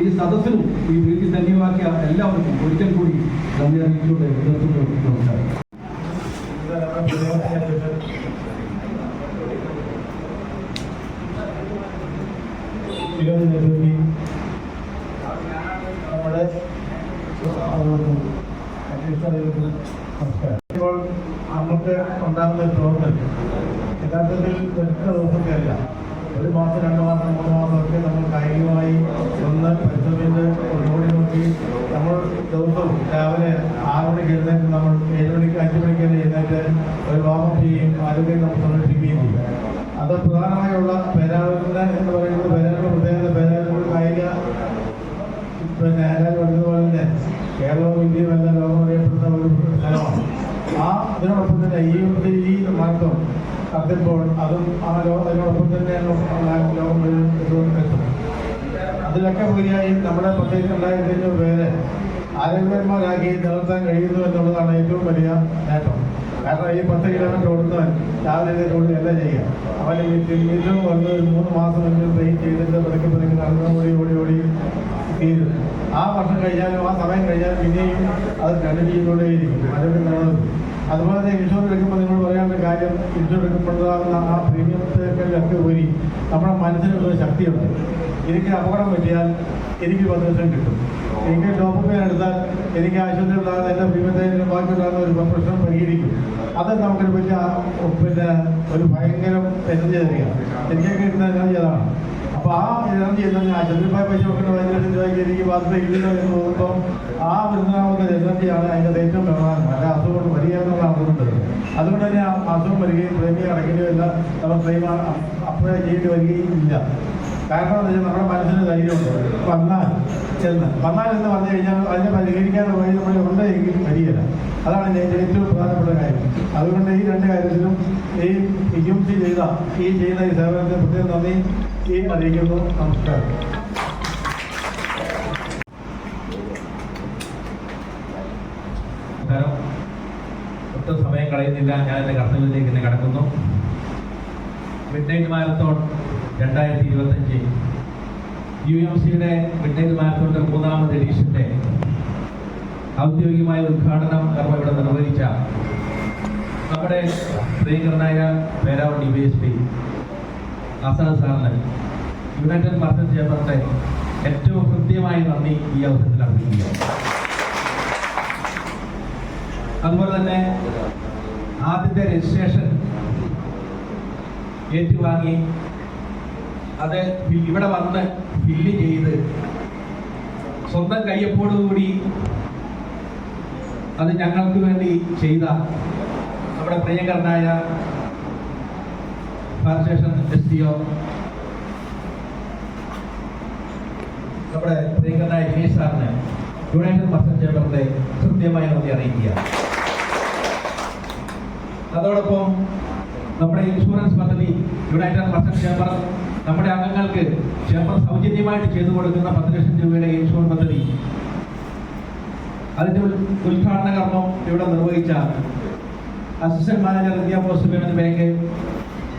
ഈ സദസ്സിനും ഈ വീട്ടിൽ ധന്യമാക്കിയ എല്ലാവർക്കും ഒരിക്കൽ കൂടി നന്ദി അറിയിച്ചുകൊണ്ട് നമസ്കാരം. ഇപ്പോൾ നമുക്ക് ഉണ്ടാകുന്ന പ്രവർത്തനം യഥാർത്ഥത്തിൽ ഒറ്റ ദിവസത്തെയല്ല, 1 മാസം 2 മാസം 3 മാസമൊക്കെ നമ്മൾ കായികമായി ഒന്ന് പരിശ്രമിച്ച് ഓടി നോക്കി നമ്മൾ ദിവസവും രാവിലെ 6 മണിക്ക് എഴുന്നേറ്റ് നമ്മൾ 7 മണിക്ക് 5 മണിക്ക് എഴുന്നേറ്റ് ഒരു വാമപ്പ് ചെയ്യും, ആരോഗ്യം നമ്മൾ സംരക്ഷിക്കുകയും ചെയ്യും. അത് പ്രധാനമായുള്ള പേരാവൂരിന് എന്ന് പറയുന്നത് പേരാവൂർ പ്രത്യേകത, പേരാവൂർ കായിക എല്ലാവരും പറഞ്ഞതുപോലെ തന്നെ കേരളവും ഇന്ത്യയും എല്ലാം ലോകം അറിയപ്പെടുന്ന ഒരു സ്ഥലമാണ്. അതിനോടൊപ്പം തന്നെ ഈ മാറ്റം നടത്തുമ്പോൾ അതും അതിനോടൊപ്പം തന്നെ ലോകം എത്തും. അതിലൊക്കെ ഉപരിയായി നമ്മുടെ പ്രത്യേകിച്ച് 2500 പേരെ ആരോഗ്യന്മാരാക്കി നിലനിർത്താൻ കഴിയുന്നു എന്നുള്ളതാണ് ഏറ്റവും വലിയ നേട്ടം. കാരണം ഈ 10 കിലോമീറ്റർ ഓടുന്നവൻ രാവിലെ ഓടുകയല്ല ചെയ്യുക. അവൻ വീട്ടിലും വന്ന് 3 മാസം ട്രെയിൻ ചെയ്തിട്ട് പതുക്കെ നടന്ന് ഓടി തീരും. ആ വർഷം കഴിഞ്ഞാലും ആ സമയം കഴിഞ്ഞാലും പിന്നെയും അത് കണ്ടിന്യൂ ചെയ്തുകൊണ്ടേയിരിക്കും. ആരോഗ്യം അതുപോലെ തന്നെ ഇൻഷുറൻസ് എടുക്കുമ്പോൾ നിങ്ങൾ പറയാനുള്ള കാര്യം, ഇൻഷുറൻസ് എടുക്കുമ്പോഴാകുന്ന ആ പ്രീമിയത്തിലൊക്കെ ഉപരി നമ്മുടെ മനസ്സിനൊരു ശക്തിയുണ്ട്. എനിക്ക് അപകടം പറ്റിയാൽ എനിക്ക് 10 ലക്ഷം കിട്ടും. എനിക്ക് ഡോക്യുമെന്റ് എടുത്താൽ എനിക്ക് ആശുപത്രി ഉണ്ടാകുന്ന എൻ്റെ പ്രീമിയത്തിന് ബാക്കിയുണ്ടാകുന്ന ഒരു പ്രശ്നം പരിഹരിക്കും. അത് നമുക്കൊരു വലിയ ഒരു ഭയങ്കര എനർജി തരികയാണ്. എനിക്കൊക്കെ കിട്ടുന്ന എനർജി അതാണ്. അപ്പോൾ ആ എനർജി എന്നാൽ ആശുപത്രിപ്പായ പൈസ കൊടുക്കുന്ന 5 ലക്ഷം രൂപയ്ക്ക് എനിക്ക് ബാധ്യത ഇല്ലല്ലോ എന്ന് തോന്നുമ്പോൾ ആ വരുന്ന എനർജിയാണ് അതിൻ്റെ ഏറ്റവും പ്രധാനം. അല്ല അസുഖം വരികയെന്നുള്ള അസുഖമുണ്ട്. അതുകൊണ്ട് തന്നെ ആ അസുഖം വരികയും പ്രീമിയം അടയ്ക്കുകയോ ഇല്ല, നമ്മൾ ക്ലെയിം അപ്ലൈ ചെയ്യേണ്ടി വരികയും ഇല്ല. കാരണം എന്താ വെച്ചാൽ നമ്മുടെ മനസ്സിന് ധൈര്യമുണ്ട്. വന്നാൽ എന്ന് പറഞ്ഞു കഴിഞ്ഞാൽ അതിനെ പരിഹരിക്കാൻ വഴി നമ്മൾ ഉണ്ടെങ്കിൽ വരികയില്ല. അതാണ് എൻ്റെ ഏറ്റവും പ്രധാനപ്പെട്ട കാര്യം. അതുകൊണ്ട് ഈ 2 കാര്യത്തിലും ഈ PMC ചെയ്യുന്ന ഈ സേവനത്തെ പ്രത്യേകം നന്ദി അറിയിക്കുന്നു. നമസ്കാരം. ഒട്ടും സമയം കളയുന്നില്ല, ഞാൻ എൻ്റെ കർത്തവ്യത്തിലേക്ക് തന്നെ കടക്കുന്നു. മിഡ്നൈറ്റ് മാരത്തോൺ 2025 UMCയുടെ മിഡ്നൈറ്റ് മാരത്തോണിൻ്റെ 3ാമത് എഡിഷൻ്റെ ഔദ്യോഗികമായ ഉദ്ഘാടനം കർമ്മം ഇവിടെ നിർവഹിച്ച നമ്മുടെ പ്രിയങ്കരനായ പേരാവൂർ ഡിവൈഎസ്പി ആസാദ് സാറിന് യുണൈറ്റഡ് മർച്ചന്റ് ചേംബറിന്റെ ഏറ്റവും കൃത്യമായ നന്ദി ഈ അവസരത്തിൽ അർപ്പിക്കുകയാണ്. അതുപോലെ തന്നെ ആദ്യത്തെ രജിസ്ട്രേഷൻ ഏറ്റുവാങ്ങി അത് ഇവിടെ വന്ന് ഫില്ല് ചെയ്ത് സ്വന്തം കയ്യൊപ്പോടുകൂടി അത് ഞങ്ങൾക്ക് വേണ്ടി ചെയ്ത നമ്മുടെ പ്രിയങ്കരനായ ഫയർ സ്റ്റേഷൻ SDO നമ്മുടെ പ്രിയങ്കരനായ ജിനേഷ് സാറിന് യുണൈറ്റഡ് മർച്ചന്റ് ചേംബറിന്റെ കൃത്യമായ നന്ദി അറിയിക്കുക. അതോടൊപ്പം നമ്മുടെ ഇൻഷുറൻസ് പദ്ധതി യുണൈറ്റഡ് മർച്ചന്റ് ചേംബർ നമ്മുടെ അംഗങ്ങൾക്ക് ചേംബർ സൗജന്യമായിട്ട് ചെയ്തു കൊടുക്കുന്ന 10 ലക്ഷം രൂപയുടെ ഇൻഷുറൻസ് പദ്ധതി, അതിന്റെ ഉദ്ഘാടന കർമ്മം ഇവിടെ നിർവഹിച്ച assistant manager India post payment bank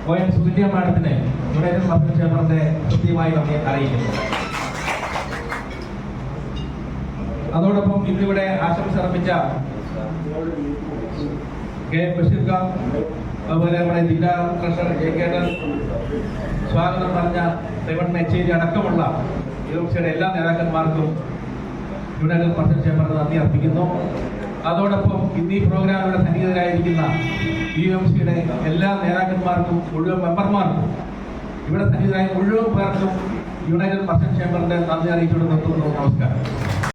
ON Sukanya മാഡത്തിന് യുണൈറ്റഡ് മർച്ചന്റ് ചേംബറിന്റെ കൃത്യമായി നന്ദി അറിയിക്കുന്നു. അതോടൊപ്പം ഇന്നിവിടെ ആശംസ അർപ്പിച്ച കെ ബഷീർ ഖാൻ, അതുപോലെ നമ്മുടെ ജില്ലാ ട്രഷറർ JK സ്വാഗതം പറഞ്ഞ റെവൺ മെച്ചേരി അടക്കമുള്ള യൂണിവേഴ്സിറ്റിയുടെ എല്ലാ നേതാക്കന്മാർക്കും യുണൈറ്റഡ് മർച്ചന്റ് ചേംബറിന് നന്ദി അർപ്പിക്കുന്നു. അതോടൊപ്പം ഇന്ന് ഈ പ്രോഗ്രാമിലൂടെ സന്നിഹിതരായിരിക്കുന്ന യൂണിവേഴ്സിറ്റിയുടെ എല്ലാ നേതാക്കന്മാർക്കും മുഴുവൻ മെമ്പർമാർക്കും ഇവിടെ സന്നിഹിതരായ മുഴുവൻ പേർക്കും യുണൈറ്റഡ് മർച്ചന്റ് ചേംബറിന്റെ നന്ദി അറിയിച്ചുകൊണ്ട് നിർത്തുന്നു. നമസ്കാരം.